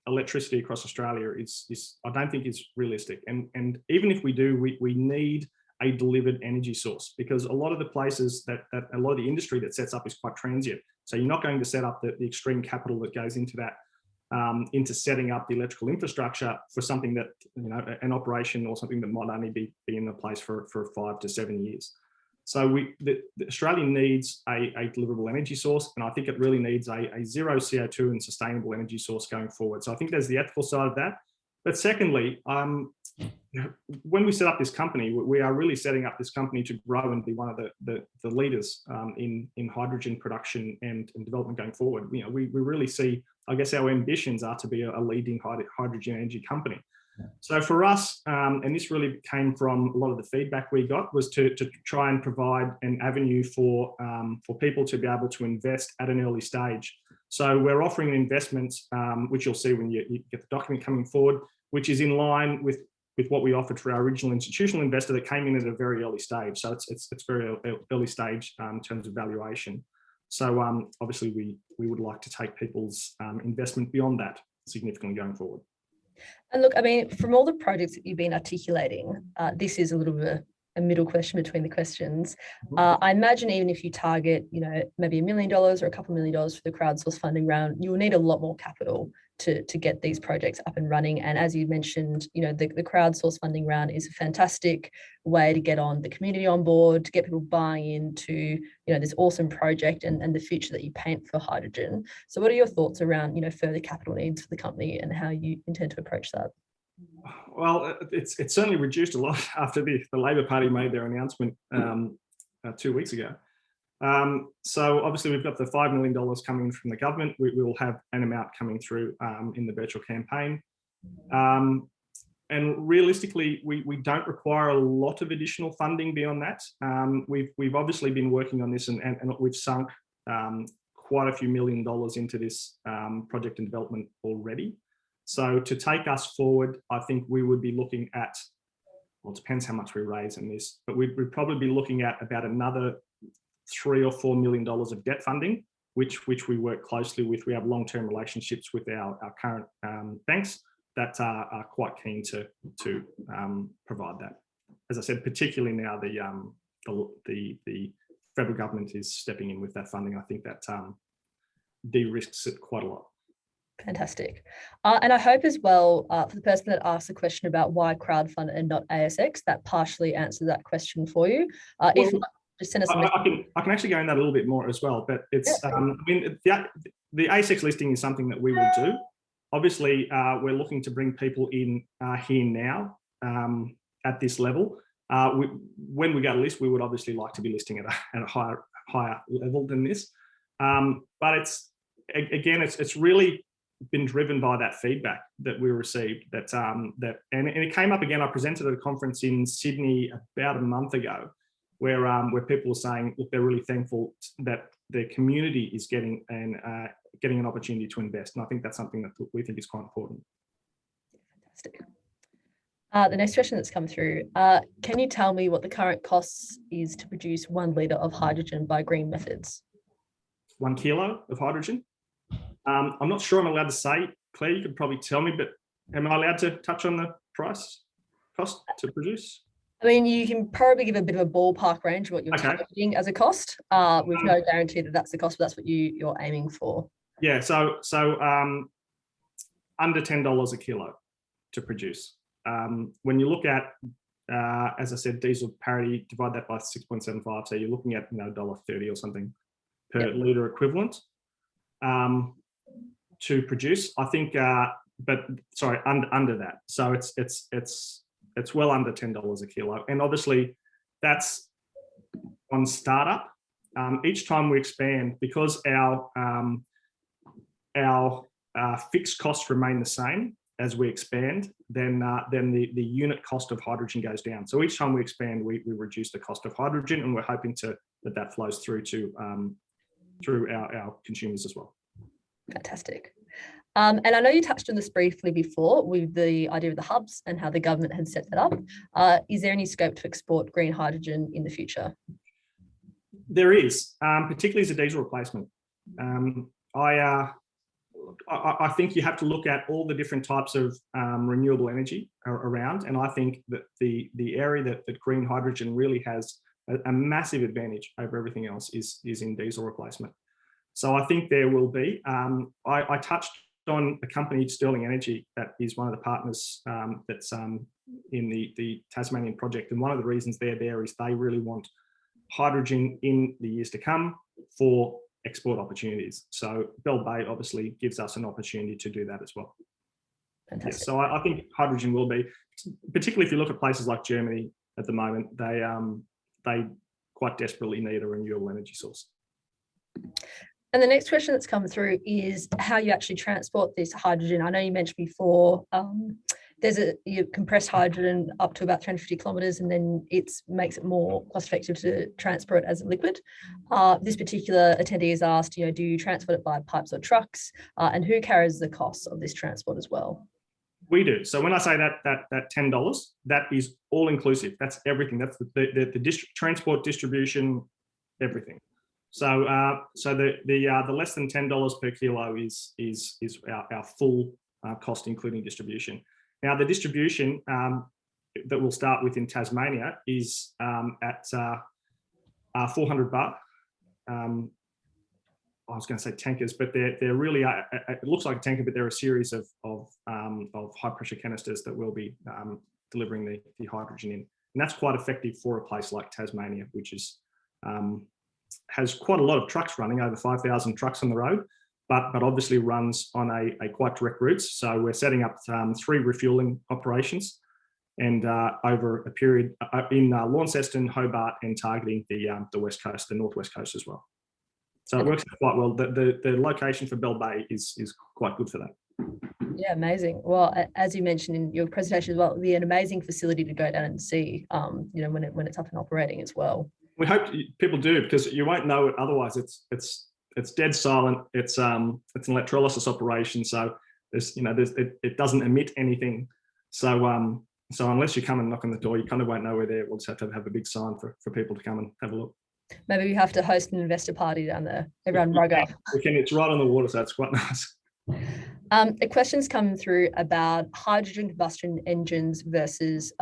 electricity across Australia is I don't think is realistic. And even if we do, we need a delivered energy source, because a lot of the places that a lot of the industry that sets up is quite transient. So you're not going to set up the extreme capital that goes into that, into setting up the electrical infrastructure for something that, an operation or something that might only be in the place for 5 to 7 years. So Australia needs a deliverable energy source, and I think it really needs a zero CO2 and sustainable energy source going forward. So I think there's the ethical side of that. But secondly, when we set up this company, we are really setting up this company to grow and be one of the leaders in hydrogen production and development going forward. We really see, I guess our ambitions are to be a leading hydrogen energy company. So for us, and this really came from a lot of the feedback we got, was to try and provide an avenue for people to be able to invest at an early stage. So we're offering investments, which you'll see when you get the document coming forward, which is in line with what we offered for our original institutional investor that came in at a very early stage. So it's very early stage in terms of valuation. So obviously we would like to take people's investment beyond that significantly going forward. And look, I mean, from all the projects that you've been articulating, this is a little bit a middle question between the questions. I imagine even if you target, maybe $1 million or a couple $1 million for the crowdsource funding round, you will need a lot more capital to get these projects up and running. And as you mentioned, the crowdsource funding round is a fantastic way to get on the community on board, to get people buying into, this awesome project and the future that you paint for hydrogen. So what are your thoughts around, further capital needs for the company and how you intend to approach that? Well, it's certainly reduced a lot after the Labor Party made their announcement 2 weeks ago. So obviously we've got the $5 million coming from the government. We will have an amount coming through in the Birchal campaign. And realistically, we don't require a lot of additional funding beyond that. We've obviously been working on this and we've sunk quite a few $1 million into this project and development already. So to take us forward, I think we would be looking at, well, it depends how much we raise in this, but we'd probably be looking at about another $3 or $4 million of debt funding, which we work closely with. We have long-term relationships with our current banks that are quite keen to provide that. As I said, particularly now the federal government is stepping in with that funding. I think that de-risks it quite a lot. Fantastic. And I hope as well, for the person that asked the question about why crowdfund and not ASX, that partially answered that question for you. If not, just send us a message. I can actually go in that a little bit more as well, but it's, I mean, the ASX listing is something that we will do. Obviously, we're looking to bring people in here now at this level. When we go to list, we would obviously like to be listing at a higher level than this. But it's really been driven by that feedback that we received. And it came up again. I presented at a conference in Sydney about a month ago, where people were saying, look, they're really thankful that their community is getting an opportunity to invest. And I think that's something that we think is quite important. Fantastic. The next question that's come through, can you tell me what the current costs is to produce 1 litre of hydrogen by green methods? 1 kilo of hydrogen? I'm not sure I'm allowed to say. Claire, you could probably tell me, but am I allowed to touch on the cost to produce? I mean, you can probably give a bit of a ballpark range of what you're targeting as a cost, with no guarantee that that's the cost, but that's what you're aiming for. Yeah, so under $10 a kilo to produce. When you look at, as I said, diesel parity, divide that by 6.75, so you're looking at $1.30 or something per litre equivalent to produce. I think, but sorry, under that. So it's well under $10 a kilo, and obviously that's on startup. Each time we expand, because our fixed costs remain the same, as we expand, then the unit cost of hydrogen goes down. So each time we expand, we reduce the cost of hydrogen, and we're hoping that flows through to through our consumers as well. Fantastic. And I know you touched on this briefly before with the idea of the hubs and how the government had set that up. Is there any scope to export green hydrogen in the future? There is, particularly as a diesel replacement. I think you have to look at all the different types of renewable energy around, and I think that the area that green hydrogen really has a massive advantage over everything else is in diesel replacement. So I think there will be. I touched on a company, Sterling Energy, that is one of the partners that's in the Tasmanian project, and one of the reasons they're there is they really want hydrogen in the years to come for export opportunities. So Belle Bay obviously gives us an opportunity to do that as well. Fantastic. Yeah, so I think hydrogen will be, particularly if you look at places like Germany at the moment, they quite desperately need a renewable energy source. And the next question that's come through is how you actually transport this hydrogen. I know you mentioned before there's you compress hydrogen up to about 350 kilometres, and then it makes it more cost effective to transport it as a liquid. This particular attendee has asked, do you transport it by pipes or trucks, and who carries the costs of this transport as well? We do. So when I say that $10, that is all inclusive. That's everything. That's the transport, distribution, everything. So the less than $10 per kilo is our full cost, including distribution. Now, the distribution that we'll start with in Tasmania is at 400 baht. I was going to say tankers, but they're really, it looks like a tanker, but they're a series of high pressure canisters that will be delivering the hydrogen in. And that's quite effective for a place like Tasmania, which is has quite a lot of trucks running, over 5,000 trucks on the road, but obviously runs on a quite direct routes. So we're setting up 3 refueling operations, and over a period in Launceston, Hobart, and targeting the west coast, the northwest coast as well. So it works quite well. The location for Belle Bay is quite good for that. Yeah, amazing. Well, as you mentioned in your presentation as well, it'll be an amazing facility to go down and see, when it's up and operating as well. We hope people do, because you won't know it otherwise. It's dead silent. It's an electrolysis operation, so it doesn't emit anything. So unless you come and knock on the door, you kind of won't know we're there. We'll just have to have a big sign for people to come and have a look. Maybe we have to host an investor party down there. Everyone rug up. We can. It's right on the water, so it's quite nice. A question's come through about hydrogen combustion engines versus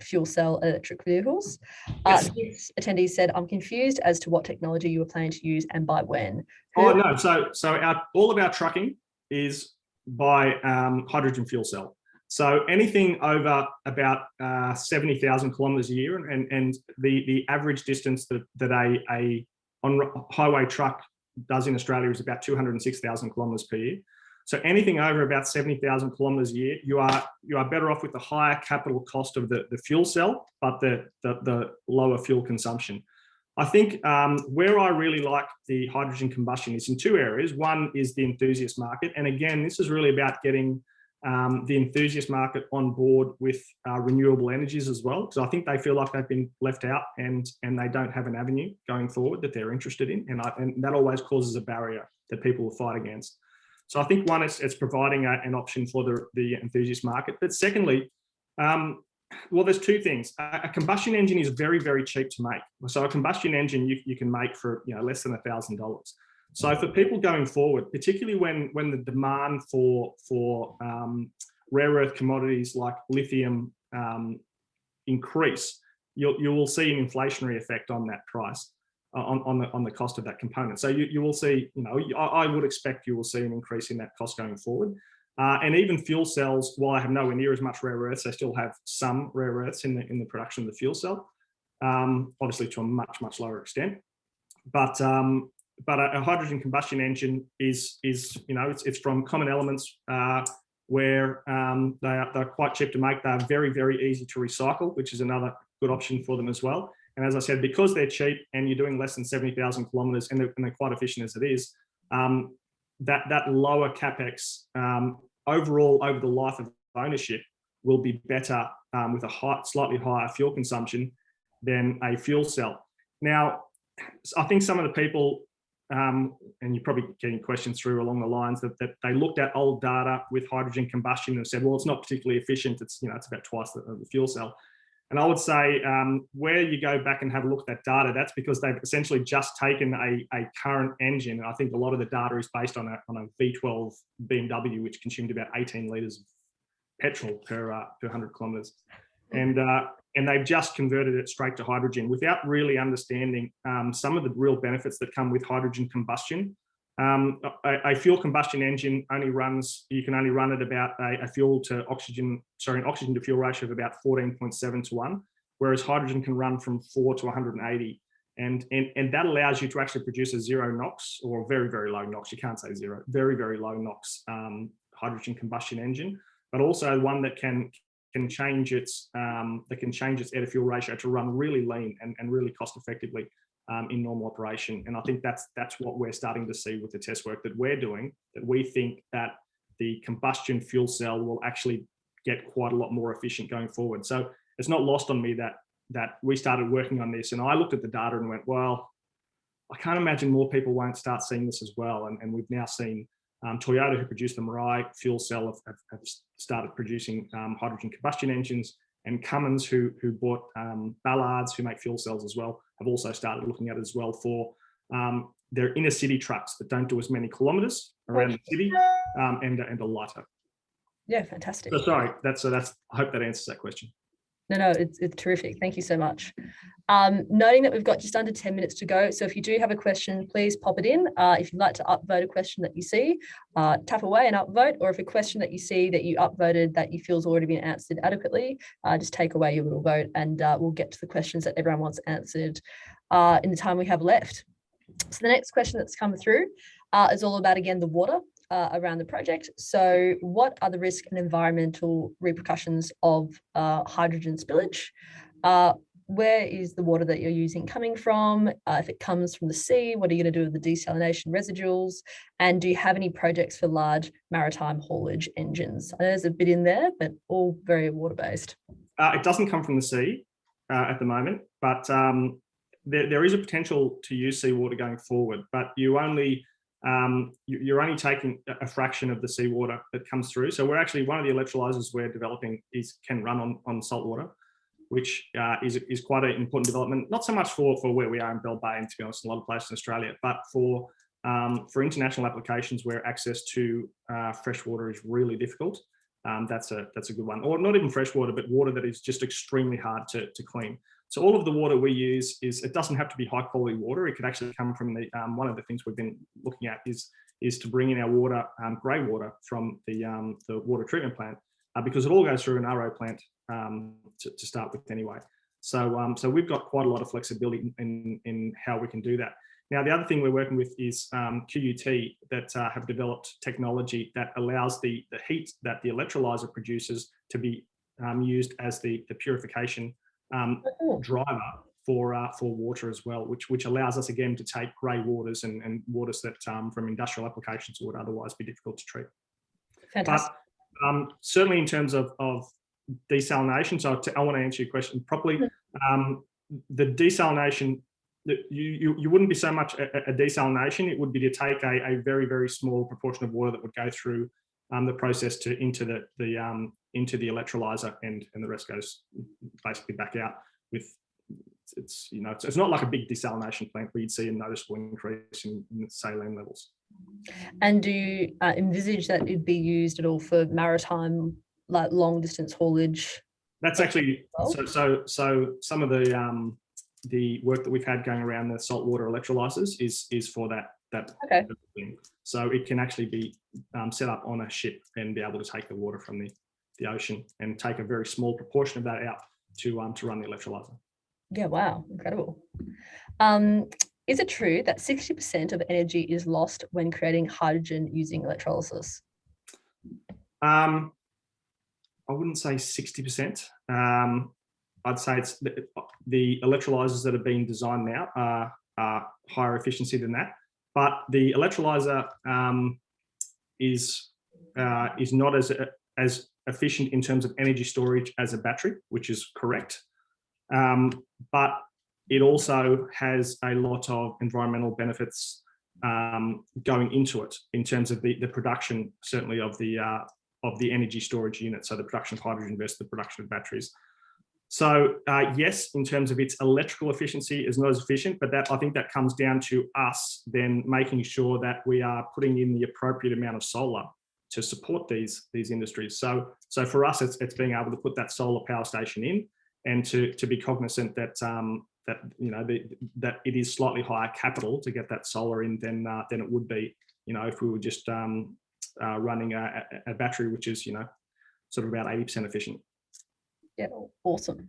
fuel cell electric vehicles. Yes. This attendee said, "I'm confused as to what technology you were planning to use and by when." Oh no, so all of our trucking is by hydrogen fuel cell. So anything over about 70,000 kilometres a year, and the average distance that a on-highway truck does in Australia is about 206,000 kilometres per year. So anything over about 70,000 kilometres a year, you are better off with the higher capital cost of the fuel cell, but the lower fuel consumption. I think where I really like the hydrogen combustion is in 2 areas. One is the enthusiast market, and again, this is really about getting the enthusiast market on board with renewable energies as well, because I think they feel like they've been left out and they don't have an avenue going forward that they're interested in, and that always causes a barrier that people will fight against. So I think one, it's providing an option for the enthusiast market. But secondly, well, there's 2 things. A combustion engine is very, very cheap to make. So a combustion engine you can make for less than $1,000. So for people going forward, particularly when the demand for rare earth commodities like lithium increase, you will see an inflationary effect on that price. On the cost of that component. So you will see, I would expect you will see an increase in that cost going forward. And even fuel cells, while I have nowhere near as much rare earths, they still have some rare earths in the production of the fuel cell, obviously to a much, much lower extent. But a hydrogen combustion engine is it's from common elements where they're quite cheap to make. They're very, very easy to recycle, which is another good option for them as well. And as I said, because they're cheap and you're doing less than 70,000 kilometres and they're quite efficient as it is, that lower capex overall, over the life of ownership, will be better with a slightly higher fuel consumption than a fuel cell. Now, I think some of the people, and you're probably getting questions through along the lines that they looked at old data with hydrogen combustion and said, well, it's not particularly efficient. It's, it's about twice the fuel cell. And I would say where you go back and have a look at that data, that's because they've essentially just taken a current engine. And I think a lot of the data is based on a V12 BMW, which consumed about 18 litres of petrol per 100 kilometres. And they've just converted it straight to hydrogen without really understanding some of the real benefits that come with hydrogen combustion. A fuel combustion engine you can only run at about an oxygen to fuel ratio of about 14.7 to 1, whereas hydrogen can run from 4 to 180. And that allows you to actually produce a zero NOx, or very, very low NOx, you can't say zero, very, very low NOx hydrogen combustion engine, but also one that can change its air to fuel ratio to run really lean and really cost effectively in normal operation. And I think that's what we're starting to see with the test work that we're doing, that we think that the combustion fuel cell will actually get quite a lot more efficient going forward. So it's not lost on me that we started working on this, and I looked at the data and went, well, I can't imagine more people won't start seeing this as well. And we've now seen Toyota, who produced the Mirai fuel cell, have started producing hydrogen combustion engines, and Cummins, who bought Ballards, who make fuel cells as well, have also started looking at it as well for their inner city trucks that don't do as many kilometres around the city and are lighter. Yeah, fantastic. So sorry, that's I hope that answers that question. No, it's terrific. Thank you so much. Noting that we've got just under 10 minutes to go. So if you do have a question, please pop it in. If you'd like to upvote a question that you see, tap away and upvote, or if a question that you see that you upvoted that you feel has already been answered adequately, just take away your little vote, and we'll get to the questions that everyone wants answered in the time we have left. So the next question that's come through is all about, again, the water around the project. So what are the risk and environmental repercussions of hydrogen spillage? Where is the water that you're using coming from? If it comes from the sea, what are you going to do with the desalination residuals? And do you have any projects for large maritime haulage engines? I know there's a bit in there, but all very water-based. It doesn't come from the sea at the moment, but there is a potential to use seawater going forward, but you're only taking a fraction of the seawater that comes through. So we're actually, one of the electrolyzers we're developing can run on salt water, which is quite an important development, not so much for where we are in Belle Bay, and to be honest, in a lot of places in Australia, but for international applications where access to fresh water is really difficult. That's a good one. Or not even fresh water, but water that is just extremely hard to clean. So all of the water we use it doesn't have to be high quality water. It could actually come from one of the things we've been looking at is to bring in our water, grey water from the water treatment plant, because it all goes through an RO plant to start with anyway. So we've got quite a lot of flexibility in how we can do that. Now, the other thing we're working with is QUT that have developed technology that allows the heat that the electrolyzer produces to be used as the purification driver for water as well, which allows us again to take grey waters and waters that from industrial applications would otherwise be difficult to treat. Fantastic. But certainly in terms of desalination, so I want to answer your question properly. The desalination, you wouldn't be so much a desalination. It would be to take a very, very small proportion of water that would go through the process into the electrolyzer, and the rest goes basically back out. With it's not like a big desalination plant where you'd see a noticeable increase in saline levels. And do you envisage that it'd be used at all for maritime, like long distance haulage? That's actually so some of the work that we've had going around the saltwater electrolyzers is for that thing. So it can actually be set up on a ship and be able to take the water from the ocean and take a very small proportion of that out to run the electrolyzer. Yeah, wow, incredible. Is it true that 60% of energy is lost when creating hydrogen using electrolysis? I wouldn't say 60%. I'd say it's the electrolyzers that are being designed now are higher efficiency than that. But the electrolyzer is is not as efficient in terms of energy storage as a battery, which is correct. But it also has a lot of environmental benefits going into it in terms of the production, certainly of the energy storage unit. So the production of hydrogen versus the production of batteries. So yes, in terms of its electrical efficiency is not as efficient, but I think that comes down to us then making sure that we are putting in the appropriate amount of solar to support these industries. So for us, it's being able to put that solar power station in, and to be cognizant that that it is slightly higher capital to get that solar in than it would be, if we were just running a battery, which is sort of about 80% efficient. Yeah, awesome.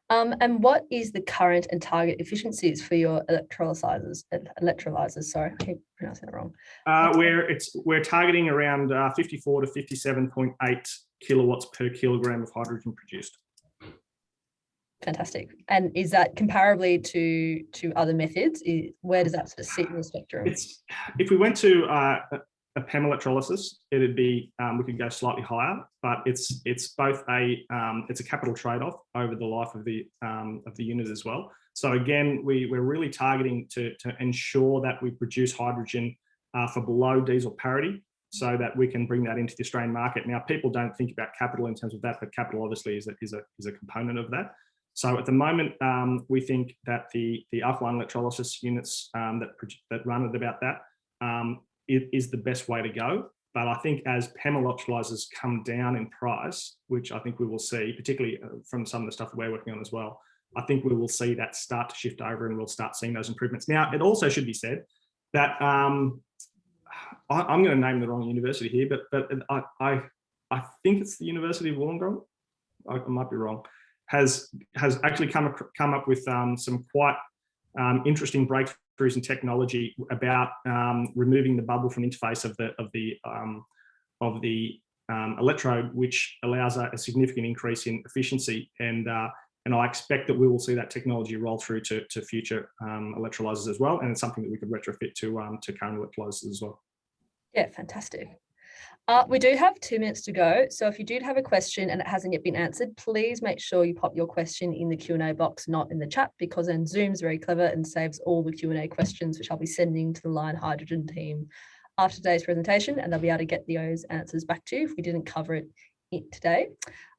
And what is the current and target efficiencies for your electrolyzers? Sorry, I keep pronouncing it wrong. We're targeting around 54 to 57.8 kilowatts per kilogram of hydrogen produced. Fantastic. And is that comparably to other methods? Where does that sort of sit in the spectrum? If we went to a PEM electrolysis, it'd be we could go slightly higher, but it's both it's a capital trade-off over the life of the unit as well. So again, we're really targeting to ensure that we produce hydrogen for below diesel parity, so that we can bring that into the Australian market. Now, people don't think about capital in terms of that, but capital obviously is a component of that. So at the moment, we think that the alkaline electrolysis units that run at about that it is the best way to go. But I think as PEM electrolyzers come down in price, which I think we will see, particularly from some of the stuff that we're working on as well, I think we will see that start to shift over, and we'll start seeing those improvements. Now, it also should be said that I'm going to name the wrong university here, but I think it's the University of Wollongong. I might be wrong. Has actually come up with some quite interesting breakthroughs in technology about removing the bubble from interface of the electrode, which allows a significant increase in efficiency. And I expect that we will see that technology roll through to future electrolyzers as well. And it's something that we could retrofit to current electrolyzers as well. Yeah, fantastic. We do have 2 minutes to go. So if you do have a question and it hasn't yet been answered, please make sure you pop your question in the Q&A box, not in the chat, because then Zoom's very clever and saves all the Q&A questions, which I'll be sending to the Lion Hydrogen team after today's presentation, and they'll be able to get those answers back to you if we didn't cover it today.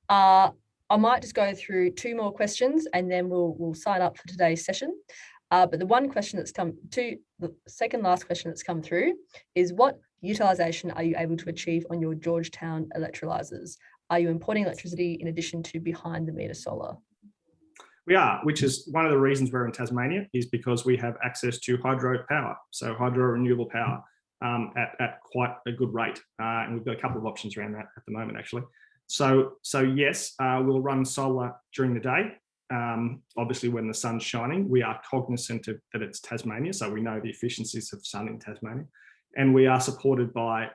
I might just go through 2 more questions and then we'll sign up for today's session. But the second last question that's come through is, what utilisation are you able to achieve on your Georgetown electrolyzers? Are you importing electricity in addition to behind the meter solar? We are, which is one of the reasons we're in Tasmania, is because we have access to hydro power, so hydro renewable power at quite a good rate. And we've got a couple of options around that at the moment, actually. So yes, we'll run solar during the day. Obviously, when the sun's shining, we are cognizant that it's Tasmania, so we know the efficiencies of sun in Tasmania, and we are supported by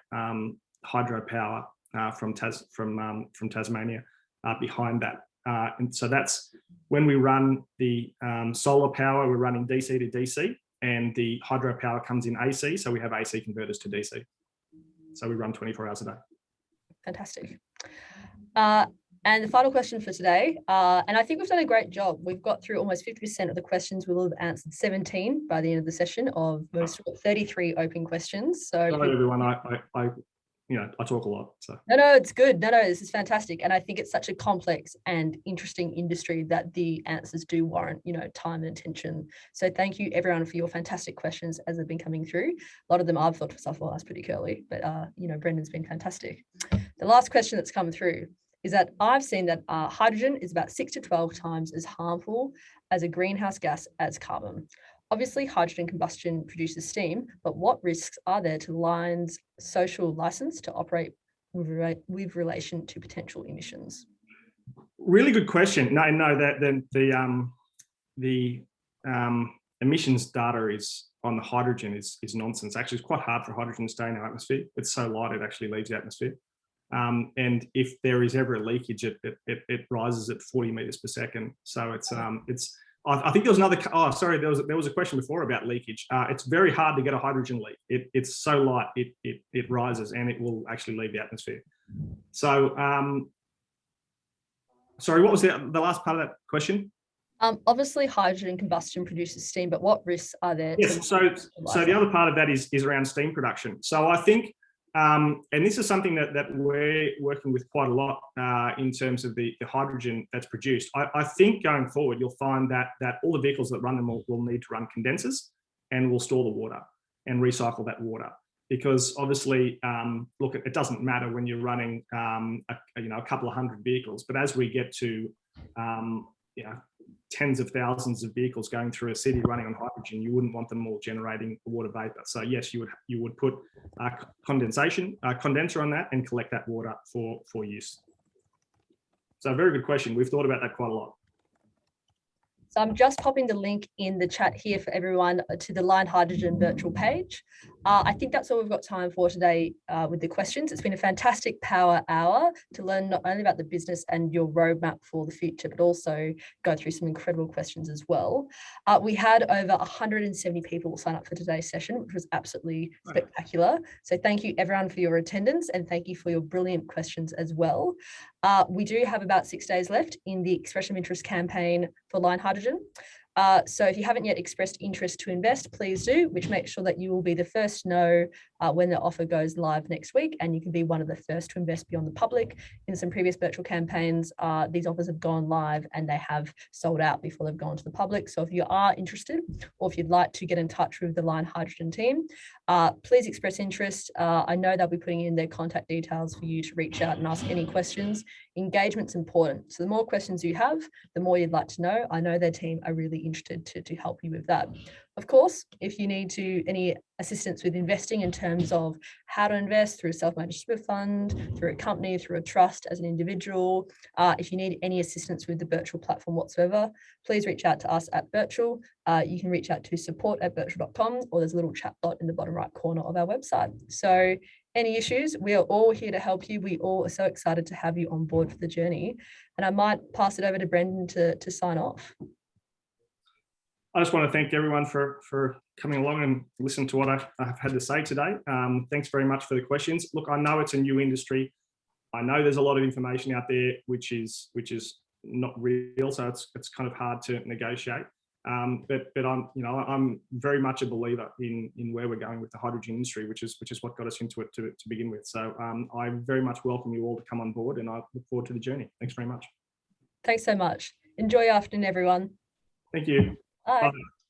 hydropower from Tasmania behind that. And so that's when we run the solar power, we're running DC to DC, and the hydropower comes in AC, so we have AC converters to DC. So we run 24 hours a day. Fantastic. And the final question for today, and I think we've done a great job. We've got through almost 50% of the questions. We will have answered 17 by the end of the session of most 33 open questions. So hello everyone, I talk a lot. So no, it's good. No, this is fantastic. And I think it's such a complex and interesting industry that the answers do warrant, time and attention. So thank you everyone for your fantastic questions as they've been coming through. A lot of them I've thought to myself, well, that's pretty curly, but Brendan's been fantastic. The last question that's come through is that I've seen that hydrogen is about 6 to 12 times as harmful as a greenhouse gas as carbon. Obviously, hydrogen combustion produces steam, but what risks are there to Lion's social license to operate with relation to potential emissions? Really good question. No, the emissions data is on the hydrogen is nonsense. Actually, it's quite hard for hydrogen to stay in our atmosphere. It's so light, it actually leaves the atmosphere. And if there is ever a leakage, it rises at 40 meters per second. So it's I think there was another. Oh, sorry. There was a question before about leakage. It's very hard to get a hydrogen leak. It's so light, it rises and it will actually leave the atmosphere. So, sorry, what was the last part of that question? Obviously, hydrogen combustion produces steam, but what risks are there? Yes. So the other part of that is around steam production. So I think, and this is something that we're working with quite a lot in terms of the hydrogen that's produced. I think going forward, you'll find that all the vehicles that run them will need to run condensers, and will store the water and recycle that water. Because obviously, look, it doesn't matter when you're running a couple of hundred vehicles, but as we get to tens of thousands of vehicles going through a city running on hydrogen, you wouldn't want them all generating water vapor. So yes, you would put a condenser on that and collect that water for use. So very good question. We've thought about that quite a lot. So I'm just popping the link in the chat here for everyone to the Line Hydrogen Birchal page. I think that's all we've got time for today with the questions. It's been a fantastic power hour to learn not only about the business and your roadmap for the future, but also go through some incredible questions as well. We had over 170 people sign up for today's session, which was absolutely spectacular. So thank you everyone for your attendance, and thank you for your brilliant questions as well. We do have about 6 days left in the expression of interest campaign for Line Hydrogen. So if you haven't yet expressed interest to invest, please do, which makes sure that you will be the first to know when the offer goes live next week, and you can be one of the first to invest beyond the public. In some previous virtual campaigns, these offers have gone live and they have sold out before they've gone to the public. So if you are interested, or if you'd like to get in touch with the Line Hydrogen team, please express interest. I know they'll be putting in their contact details for you to reach out and ask any questions. Engagement's important. So the more questions you have, the more you'd like to know. I know their team are really interested to help you with that. Of course, if you need any assistance with investing in terms of how to invest through a self-managed super fund, through a company, through a trust as an individual, if you need any assistance with the Birchal platform whatsoever, please reach out to us at Birchal. You can reach out to support@birchal.com, or there's a little chat bot in the bottom right corner of our website. So any issues, we are all here to help you. We all are so excited to have you on board for the journey. And I might pass it over to Brendan to sign off. I just want to thank everyone for coming along and listening to what I've had to say today. Thanks very much for the questions. Look, I know it's a new industry. I know there's a lot of information out there which is not real, so it's kind of hard to negotiate. But I'm very much a believer in where we're going with the hydrogen industry, which is what got us into it to begin with. So I very much welcome you all to come on board, and I look forward to the journey. Thanks very much. Thanks so much. Enjoy your afternoon, everyone. Thank you. Bye. Bye.